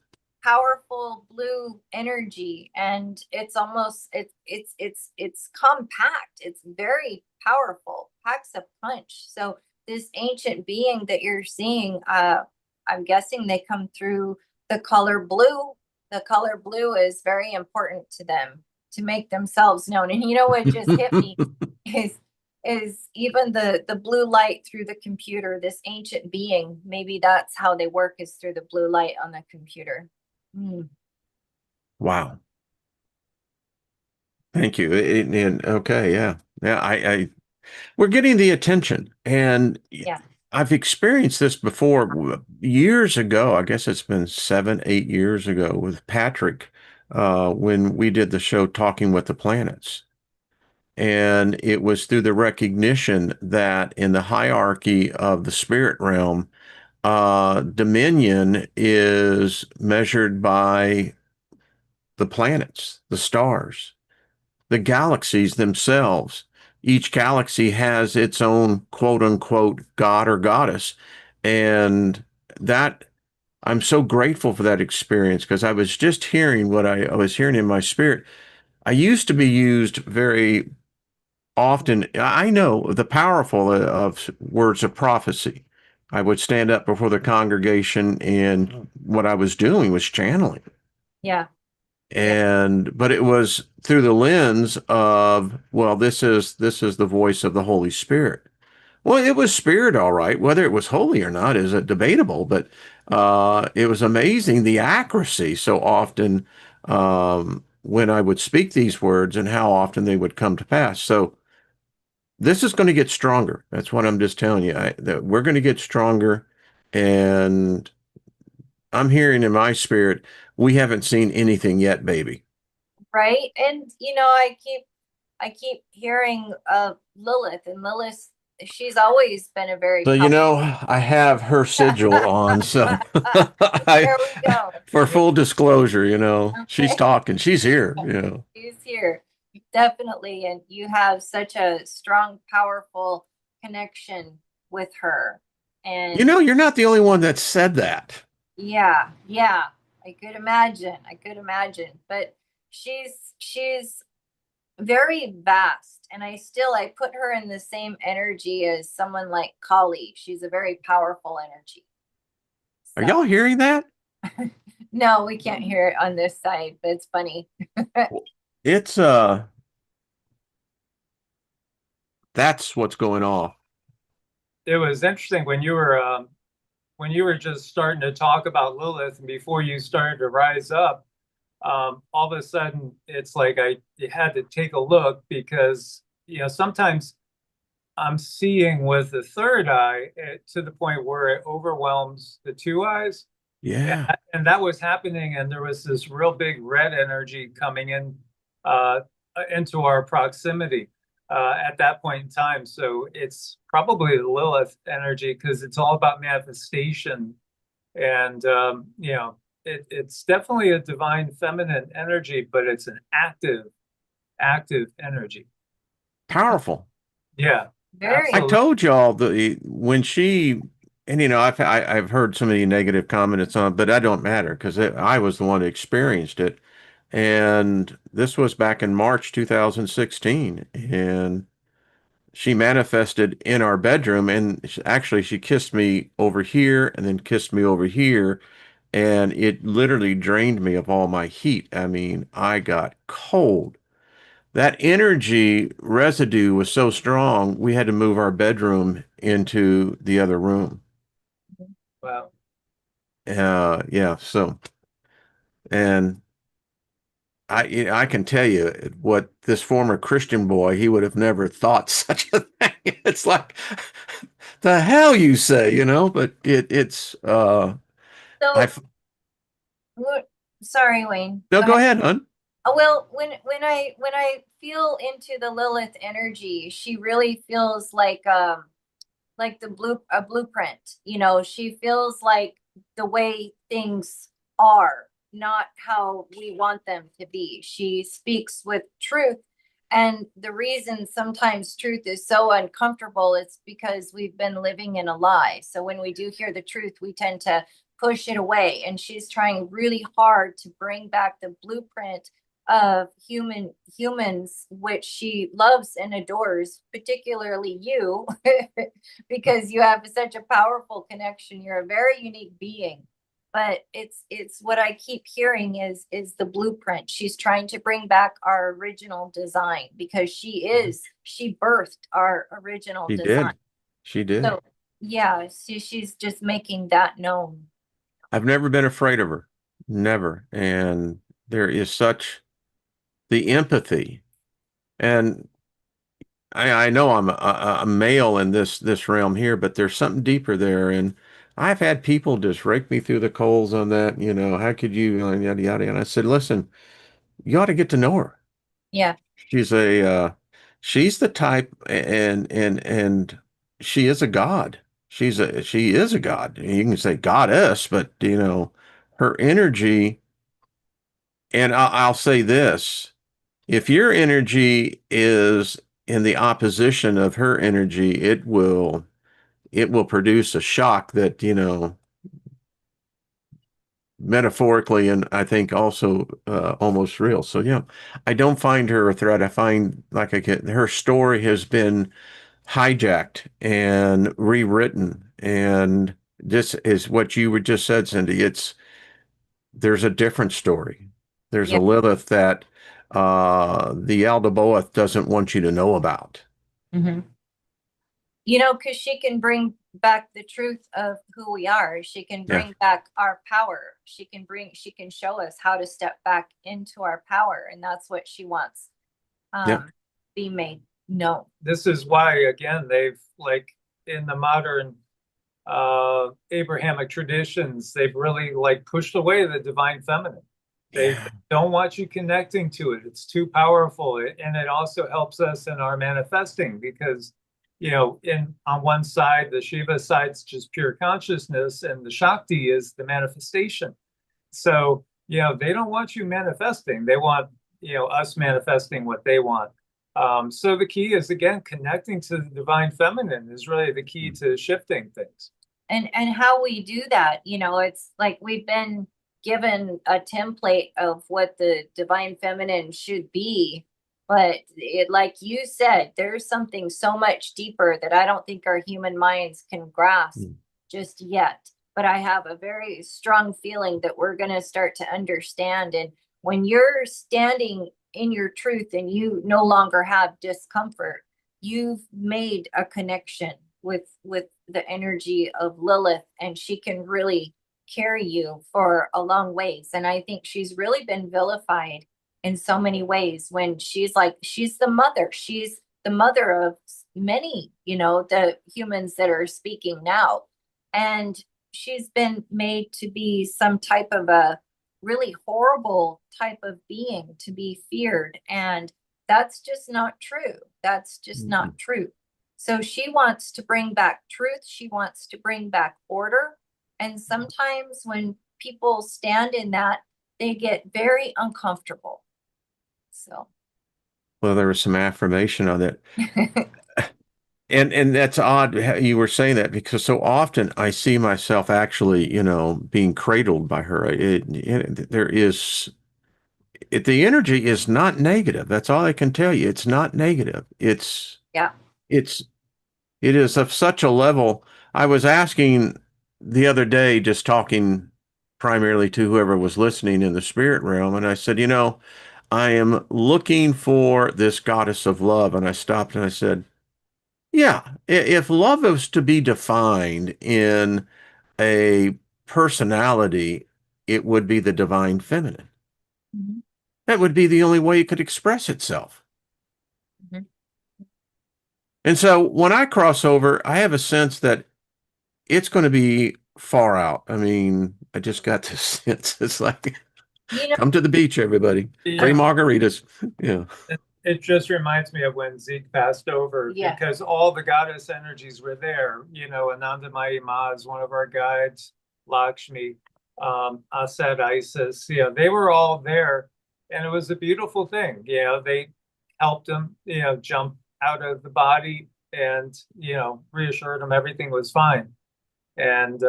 powerful blue energy, and it's almost it's compact. It's very powerful, packs a punch. So this ancient being that you're seeing, I'm guessing they come through the color blue. The color blue is very important to them to make themselves known. And you know what just hit me is even the blue light through the computer, this ancient being, maybe that's how they work, is through the blue light on the computer. Wow. Thank you. And okay, yeah. Yeah, we're getting the attention. And Yeah. I've experienced this before years ago. I guess it's been 7, 8 years ago with Patrick, when we did the show Talking with the Planets. And it was through the recognition that in the hierarchy of the spirit realm, dominion is measured by the planets, the stars, the galaxies themselves. Each galaxy has its own quote unquote god or goddess. And that I'm so grateful for that experience because I was just hearing what I was hearing in my spirit. I used to be used very often. I know the powerful of words of prophecy. I would stand up before the congregation, and what I was doing was channeling. Yeah. But it was through the lens of, well, this is the voice of the Holy Spirit. Well, it was spirit, all right. Whether it was holy or not is debatable, but it was amazing the accuracy so often, when I would speak these words and how often they would come to pass. So this is going to get stronger. That's what I'm just telling you. That we're going to get stronger, and I'm hearing in my spirit, we haven't seen anything yet, baby. Right. And I keep hearing of Lilith, and Lilith, she's always been a very So, powerful. I have her sigil on. So, I, There we go. for full disclosure, she's Okay. talking. She's here. She's here. Definitely. And you have such a strong, powerful connection with her. And You're not the only one that said that. yeah, I could imagine. I could imagine. But she's very vast. And I put her in the same energy as someone like Kali. She's a very powerful energy. Are So y'all hearing that? No, we can't hear it on this side, but it's funny. It's that's what's going on. It was interesting when you were just starting to talk about Lilith and before you started to rise up, all of a sudden it's like I had to take a look because sometimes I'm seeing with the third eye to the point where it overwhelms the two eyes. Yeah. And that was happening, and there was this real big red energy coming in uh, into our proximity at that point in time. So it's probably the Lilith energy because it's all about manifestation, and it's definitely a divine feminine energy, but it's an active energy. Powerful. Yeah, Very. I absolutely. told y'all when she, and I've heard so many negative comments on it, but that don't matter because I was the one who experienced it. And this was back in March 2016. And she manifested in our bedroom. And actually, she kissed me over here and then kissed me over here. And it literally drained me of all my heat. I mean, I got cold. That energy residue was so strong, we had to move our bedroom into the other room. Wow. Yeah. So, and I can tell you what this former Christian boy, he would have never thought such a thing. It's like, the hell you say, but I, So, sorry, Wayne. no, Go go ahead. ahead, hon. Well, when I feel into the Lilith energy, she really feels like a blueprint. She feels like the way things are, not how we want them to be. She speaks with truth. And the reason sometimes truth is so uncomfortable is because we've been living in a lie. So when we do hear the truth, we tend to push it away. And she's trying really hard to bring back the blueprint of humans, which she loves and adores, particularly you, because you have such a powerful connection. You're a very unique being. But it's what I keep hearing is the blueprint. She's trying to bring back our original design because she birthed our original She design. did. She did. So yeah, she's just making that known. I've never been afraid of her. Never. And there is such the empathy. And I know I'm a male in this realm here, but there's something deeper there. And I've had people just rake me through the coals on that. How could you, yada, yada. And I said, listen, you ought to get to know her. Yeah. She's she's the type, and she is a god. She is a god. You can say goddess, but her energy, and I'll say this. If your energy is in the opposition of her energy, it will produce a shock that, metaphorically and I think also almost real. So yeah, I don't find her a threat. I find like her story has been hijacked and rewritten, and this is what you were just said, Cindy. There's a different story. There's a Yeah. Lilith that the Aldebaoth doesn't want you to know about. Mm-hmm. Because she can bring back the truth of who we are. She can Yeah, bring back our power. She can show us how to step back into our power. And that's what she wants yeah, be made known. This is why, again, they've like in the modern Abrahamic traditions, they've really like pushed away the divine feminine. They yeah, don't want you connecting to it. It's too powerful. And it also helps us in our manifesting because, in on one side, the Shiva side's just pure consciousness, and the Shakti is the manifestation. So, they don't want you manifesting. They want, us manifesting what they want. So the key is again connecting to the divine feminine is really the key to shifting things. And how we do that, it's like we've been given a template of what the divine feminine should be, but like you said, there's something so much deeper that I don't think our human minds can grasp mm, just yet. but I have a very strong feeling that we're going to start to understand. And when you're standing in your truth and you no longer have discomfort, you've made a connection with the energy of Lilith, and she can really carry you for a long ways. And I think she's really been vilified in so many ways when she's like, she's the mother of many, the humans that are speaking now. And she's been made to be some type of a really horrible type of being to be feared. And that's just not true. That's just not true. So she wants to bring back truth. She wants to bring back order. And sometimes when people stand in that, they get very uncomfortable. So. Well, there was some affirmation on it. And that's odd how you were saying that, because so often I see myself actually, being cradled by her. The energy is not negative. That's all I can tell you. It's not negative. Yeah. It is of such a level. I was asking the other day, just talking primarily to whoever was listening in the spirit realm, and I said, I am looking for this goddess of love. And I stopped and I said, yeah, if love is to be defined in a personality, it would be the divine feminine. Mm-hmm. That would be the only way it could express itself. Mm-hmm. And so when I cross over, I have a sense that it's going to be far out. I mean, I just got this sense. It's like, come to the beach, everybody. Free margaritas. Yeah. It just reminds me of when Zeke passed over, because all the goddess energies were there. Anandamayi Ma is one of our guides, Lakshmi, Asad, Isis, they were all there. And it was a beautiful thing. They helped him, jump out of the body and, reassured him everything was fine. And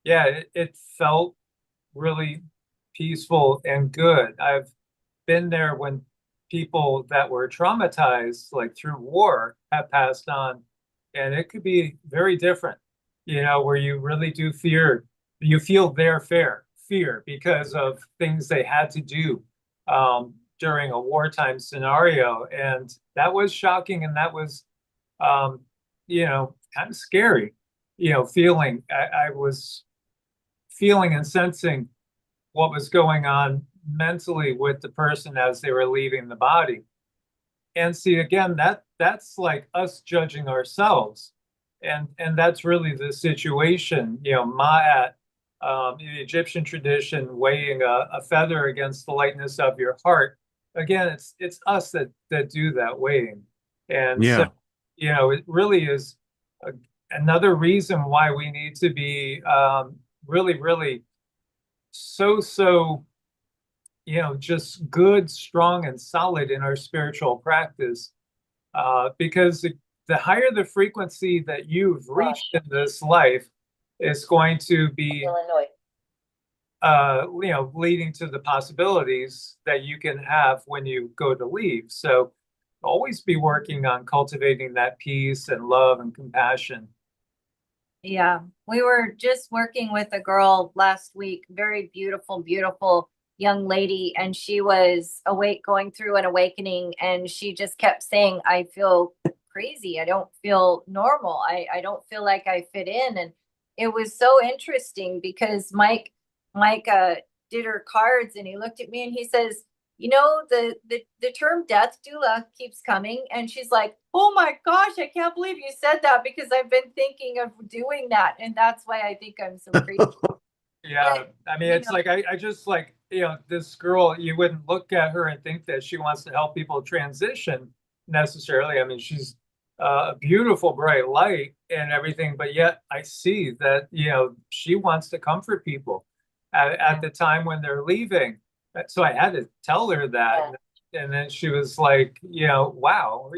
it felt really peaceful and good. I've been there when people that were traumatized, like through war, have passed on, and it could be very different, where you really do you feel their fear because of things they had to do during a wartime scenario. And that was shocking, and that was, kind of scary, I was feeling and sensing what was going on mentally with the person as they were leaving the body. And see, again, that's like us judging ourselves. And that's really the situation. Ma'at, the Egyptian tradition, weighing a feather against the lightness of your heart. Again, it's us that do that weighing. And so, it really is another reason why we need to be really, really so just good, strong, and solid in our spiritual practice, because the higher the frequency that you've reached in this life is going to be, leading to the possibilities that you can have when you go to leave. So always be working on cultivating that peace and love and compassion. Yeah, we were just working with a girl last week, very beautiful, beautiful young lady, and she was going through an awakening, and she just kept saying, I feel crazy. I don't feel normal. I don't feel like I fit in. And it was so interesting because Mike did her cards, and he looked at me and he says, the term death doula keeps coming. And she's like, oh my gosh, I can't believe you said that, because I've been thinking of doing that. And that's why I think I'm so crazy. Yeah. I mean, it's like, I just like, this girl, you wouldn't look at her and think that she wants to help people transition necessarily. I mean, she's a beautiful, bright light and everything, but yet I see that, she wants to comfort people at the time when they're leaving. So I had to tell her that. And then she was like, wow,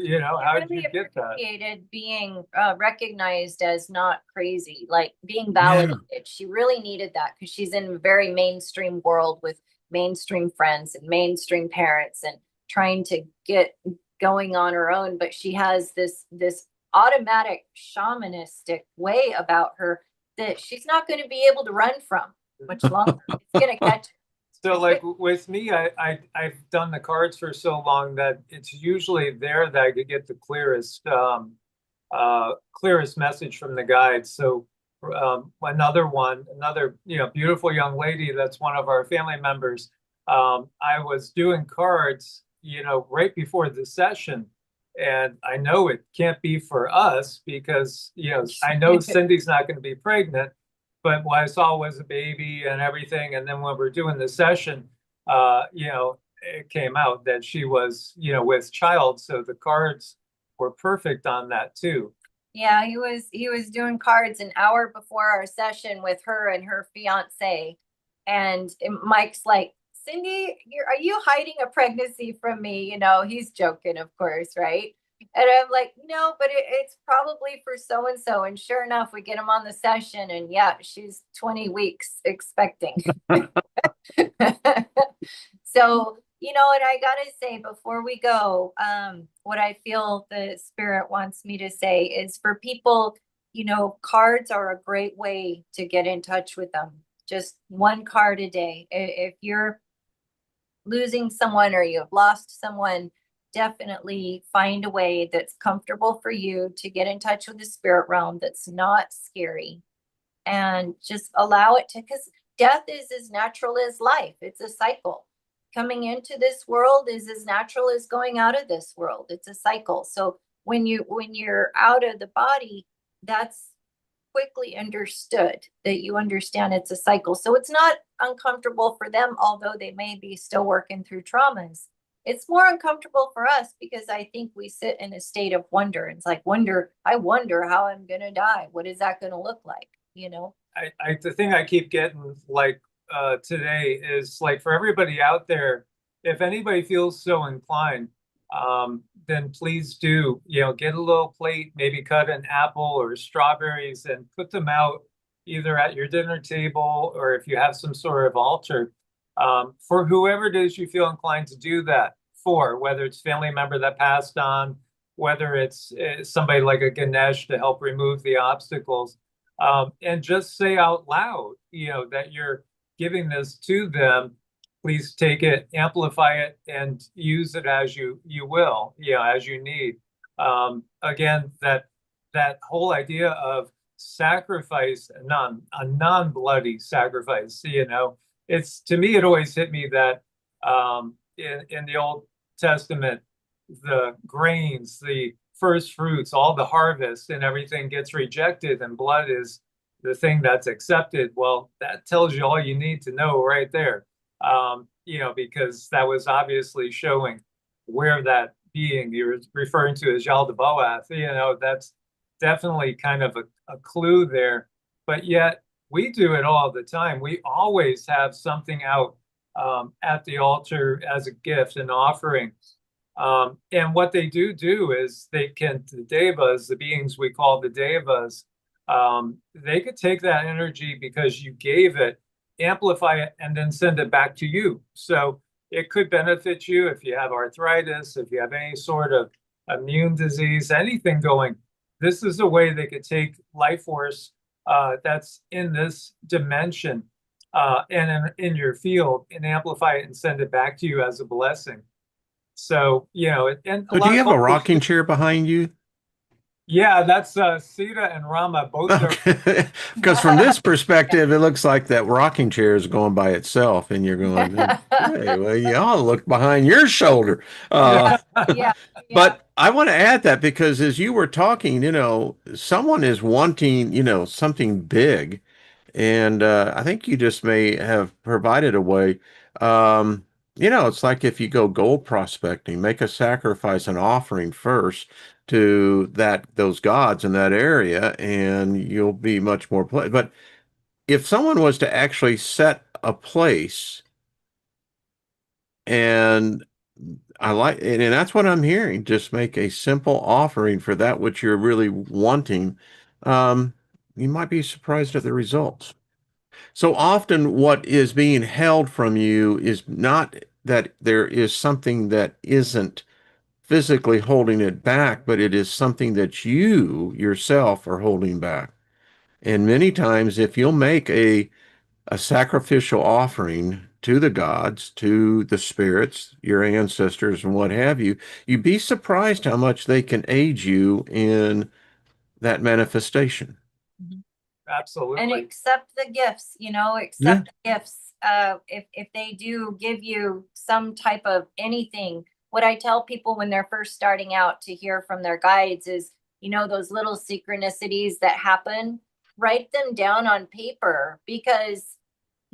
how did you get that? Appreciated being recognized as not crazy, like being validated. Yeah. She really needed that, because she's in a very mainstream world with mainstream friends and mainstream parents and trying to get going on her own. But she has this automatic shamanistic way about her. that she's not going to be able to run from much longer. It's going to catch her. So like with me, I've done the cards for so long that it's usually there that I could get the clearest message from the guides. So another beautiful young lady that's one of our family members. I was doing cards, right before the session, and I know it can't be for us because I know Cindy's not going to be pregnant. But what I saw was a baby and everything. And then when we're doing the session, it came out that she was, with child. So the cards were perfect on that too. Yeah, he was doing cards an hour before our session with her and her fiance. And Mike's like, Cindy, are you hiding a pregnancy from me? He's joking, of course, right? And I'm like, no, but it's probably for so and so. And sure enough, we get him on the session, and yeah, she's 20 weeks expecting. So, and I gotta say before we go, what I feel the spirit wants me to say is for people, cards are a great way to get in touch with them. Just one card a day. If you're losing someone or you have lost someone, definitely find a way that's comfortable for you to get in touch with the spirit realm that's not scary, and just allow it to, because death is as natural as life. It's a cycle. Coming into this world is as natural as going out of this world. It's a cycle. So when you're out of the body, that's quickly understood, that you understand it's a cycle. So it's not uncomfortable for them, although they may be still working through traumas. It's more uncomfortable for us because I think we sit in a state of wonder. It's like, I wonder how I'm going to die. What is that going to look like? The thing I keep getting today is like, for everybody out there, if anybody feels so inclined, then please do, get a little plate, maybe cut an apple or strawberries and put them out either at your dinner table or if you have some sort of altar, for whoever it is you feel inclined to do that for, whether it's family member that passed on, whether it's somebody like a Ganesh to help remove the obstacles, and just say out loud, that you're giving this to them. Please take it, amplify it, and use it as you will, as you need. Again, that whole idea of sacrifice, a non-bloody sacrifice, it's, to me, it always hit me that in the Old Testament, the grains, the first fruits, all the harvest and everything gets rejected, and blood is the thing that's accepted. Well, that tells you all you need to know right there, because that was obviously showing where that being you're referring to as Yaldabaoth, that's definitely kind of a clue there. But yet we do it all the time. We always have something out at the altar as a gift, an offering. And what they do is the devas, the beings we call the devas, they could take that energy because you gave it, amplify it, and then send it back to you. So it could benefit you if you have arthritis, if you have any sort of immune disease, anything going. This is a way they could take life force that's in this dimension and in your field and amplify it and send it back to you as a blessing. So, and So do you have a rocking chair behind you? Yeah, that's Sita and Rama. Both are. Okay. Because from this perspective, it looks like that rocking chair is going by itself, and you're going, hey, well, you ought to look behind your shoulder. Yeah. But I want to add that because as you were talking, someone is wanting, something big. And I think you just may have provided a way. It's like if you go gold prospecting, make a sacrifice, an offering first to those gods in that area, and you'll be much more But if someone was to actually set a place, and and that's what I'm hearing, just make a simple offering for that which you're really wanting, you might be surprised at the results. So often what is being held from you is not that there is something that isn't physically holding it back, but it is something that you yourself are holding back. And many times, if you'll make a sacrificial offering to the gods, to the spirits, your ancestors, and what have you, you'd be surprised how much they can aid you in that manifestation. Mhm. And Absolutely. accept the gifts, you know, Yeah. accept the gifts. If they do give you some type of anything, what I tell people when they're first starting out to hear from their guides is, you know, those little synchronicities that happen, write them down on paper, because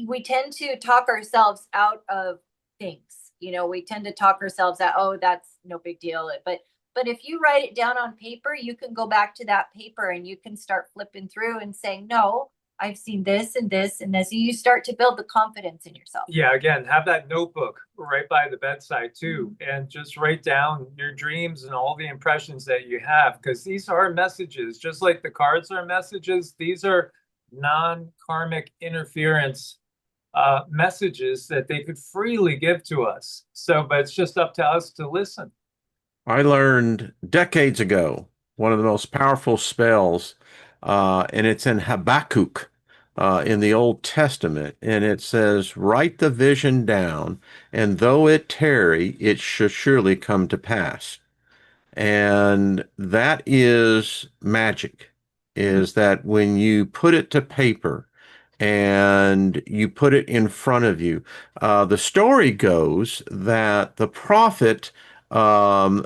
we tend to talk ourselves out of things. You know, we tend to talk ourselves out, oh, that's no big deal. But if you write it down on paper, you can go back to that paper and you can start flipping through and saying, no, I've seen this and this and this. And you start to build the confidence in yourself. Yeah, again, have that notebook right by the bedside too, and just write down your dreams and all the impressions that you have, because these are messages, just like the cards are messages. These are non-karmic interference messages that they could freely give to us. So, but it's just up to us to listen. I learned decades ago one of the most powerful spells, and it's in Habakkuk in the Old Testament. And it says, write the vision down, and though it tarry, it should surely come to pass. And that is magic, is that when you put it to paper and you put it in front of you, the story goes that the prophet, um,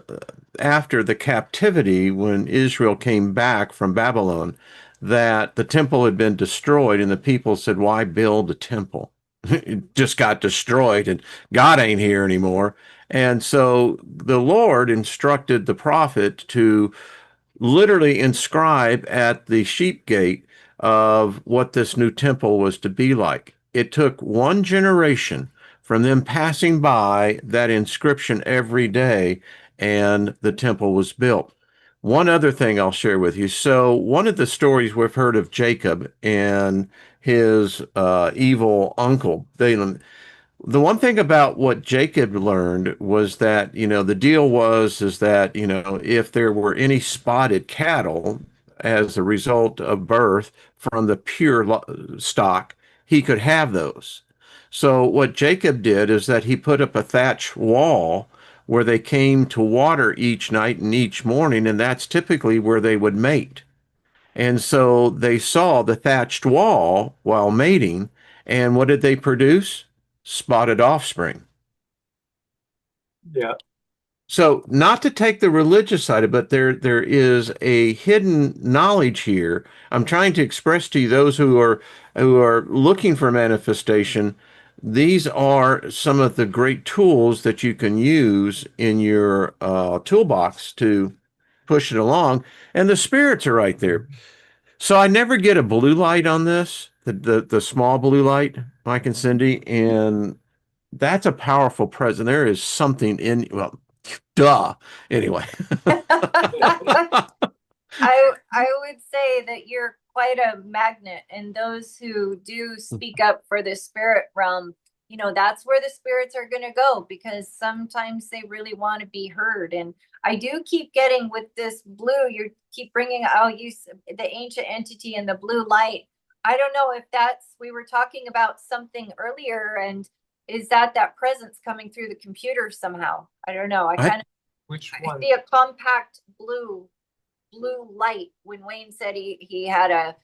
after the captivity, when Israel came back from Babylon, that the temple had been destroyed, and the people said, why build a temple? It just got destroyed, and God ain't here anymore. And so the Lord instructed the prophet to literally inscribe at the sheep gate of what this new temple was to be like. It took one generation from them passing by that inscription every day, and the temple was built. One other thing I'll share with you. So, one of the stories we've heard of Jacob and his evil uncle, Balaam, the one thing about what Jacob learned was that, the deal was is that, if there were any spotted cattle as a result of birth from the pure stock, he could have those. So what Jacob did is that he put up a thatch wall where they came to water each night and each morning, and that's typically where they would mate. And so they saw the thatched wall while mating, and what did they produce? Spotted offspring. Yeah. So, not to take the religious side of it, but there is a hidden knowledge here. I'm trying to express to you those who are looking for manifestation. These are some of the great tools that you can use in your toolbox to push it along, and the spirits are right there. So I never get a blue light on this, the small blue light, Mike and Cindy, and that's a powerful presence. There is something in, well, duh. Anyway. I would say that you're quite a magnet, and those who do speak up for the spirit realm, you know, that's where the spirits are going to go, because sometimes they really want to be heard. And I do keep getting with this blue, you keep bringing out the ancient entity and the blue light. I don't know if that's, we were talking about something earlier, and is that presence coming through the computer somehow? I don't know. I Which one? see a compact blue light when Wayne said he had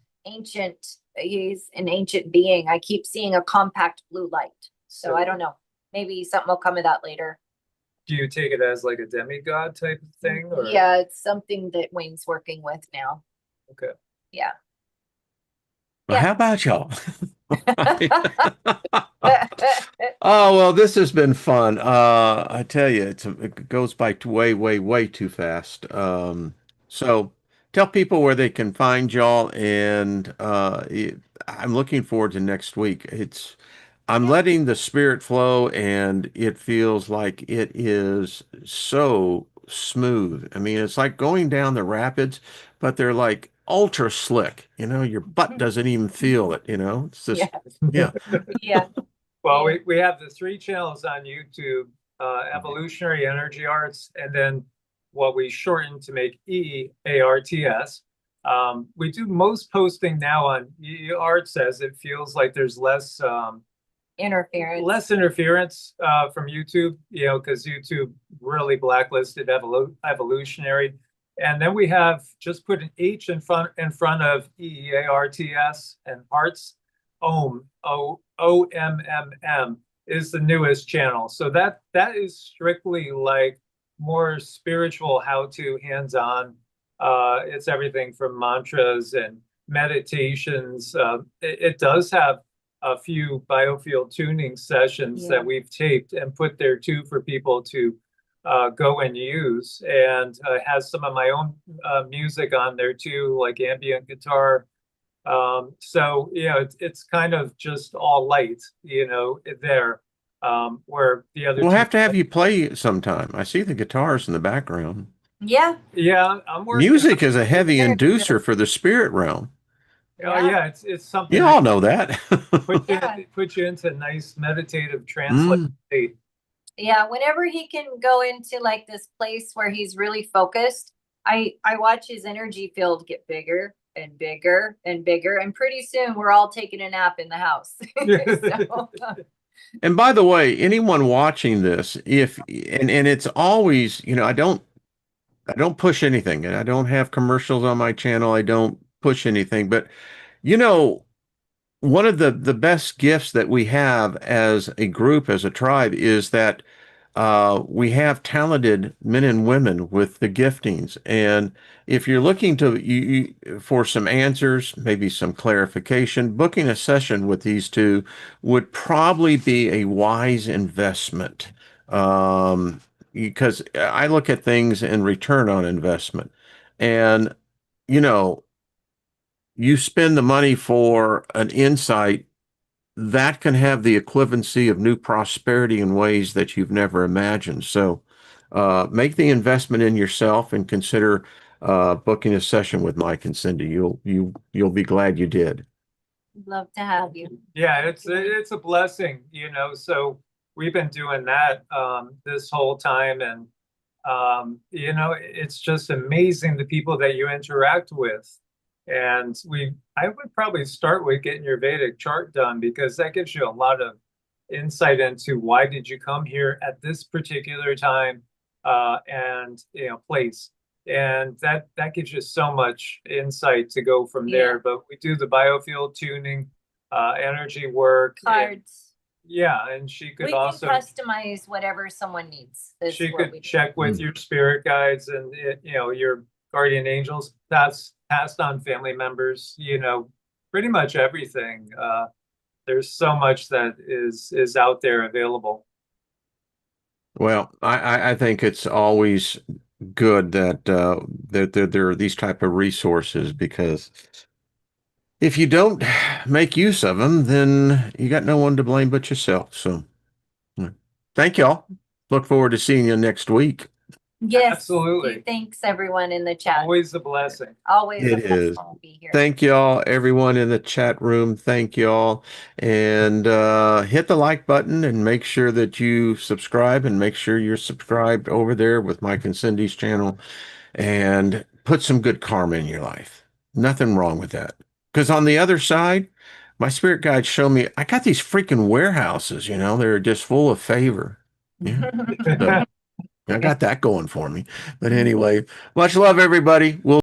he's an ancient being. I keep seeing a compact blue light. So I don't know. Maybe something will come of that later. Do you take it as like a demigod type of thing? Or? Yeah, it's something that Wayne's working with now. Okay. Yeah. Well, how about y'all? Oh, well, this has been fun. I tell you, it goes by way, way, way too fast. So tell people where they can find y'all, and I'm looking forward to next week. I'm letting the spirit flow, and it feels like it is so smooth. I mean, it's like going down the rapids, but they're like ultra slick. Your butt doesn't even feel it, It's just, yeah. Yeah. Well, we have the 3 channels on YouTube, Evolutionary, Energy Arts, and then what we shortened to make EEARTS. We do most posting now on EEARTS, as it feels like there's less interference from YouTube, you know, because YouTube really blacklisted Evolutionary. And then we have just put an H in front of EEARTS, and arts OMMM is the newest channel. So that is strictly like more spiritual, how-to, hands-on. It's everything from mantras and meditations. It does have a few biofield tuning sessions that we've taped and put there too for people to go and use, and has some of my own music on there too, like ambient guitar. So yeah, it's kind of just all light, you know, there. Where the other We'll two, have to have you play sometime. I see the guitars in the background. Yeah. yeah, I'm working. Music is a heavy inducer for the spirit realm. Oh yeah, it's something. You all know that. put you into nice meditative trance state. Yeah, whenever he can go into like this place where he's really focused, I watch his energy field get bigger and bigger and bigger, and pretty soon we're all taking a nap in the house. So, and by the way, anyone watching this, and it's always, you know, I don't push anything, and I don't have commercials on my channel. I don't push anything, but you know, one of the best gifts that we have as a group, as a tribe, is that we have talented men and women with the giftings. And if you're looking to for some answers, maybe some clarification, booking a session with these two would probably be a wise investment. Because I look at things in return on investment. And, you know, you spend the money for an insight that can have the equivalency of new prosperity in ways that you've never imagined. So make the investment in yourself and consider booking a session with Mike and Cindy. You'll be glad you did. love to have you. Yeah, it's a blessing, you know. So we've been doing that this whole time, and you know, it's just amazing the people that you interact with. And I would probably start with getting your Vedic chart done, because that gives you a lot of insight into why did you come here at this particular time and, you know, place. And that gives you so much insight to go from there. But we do the biofield tuning, energy work, Cards. And she could We also can customize whatever someone needs. she could check with your spirit guides and you know, your guardian angels. That's passed on family members, you know, pretty much everything. There's so much that is out there available. Well, I think it's always good that there are these type of resources, because if you don't make use of them, then you got no one to blame but yourself. So thank y'all. Look forward to seeing you next week. Yes, absolutely. Thanks everyone in the chat. Always a blessing. Always It a blessing is. to be here. Thank y'all, everyone in the chat room. Thank y'all. And hit the like button and make sure that you subscribe, and make sure you're subscribed over there with Mike and Cindy's channel, and put some good karma in your life. Nothing wrong with that. Because on the other side, my spirit guides show me I got these freaking warehouses, you know, they're just full of favor. Yeah. So, I got that going for me. But anyway, much love, everybody. We'll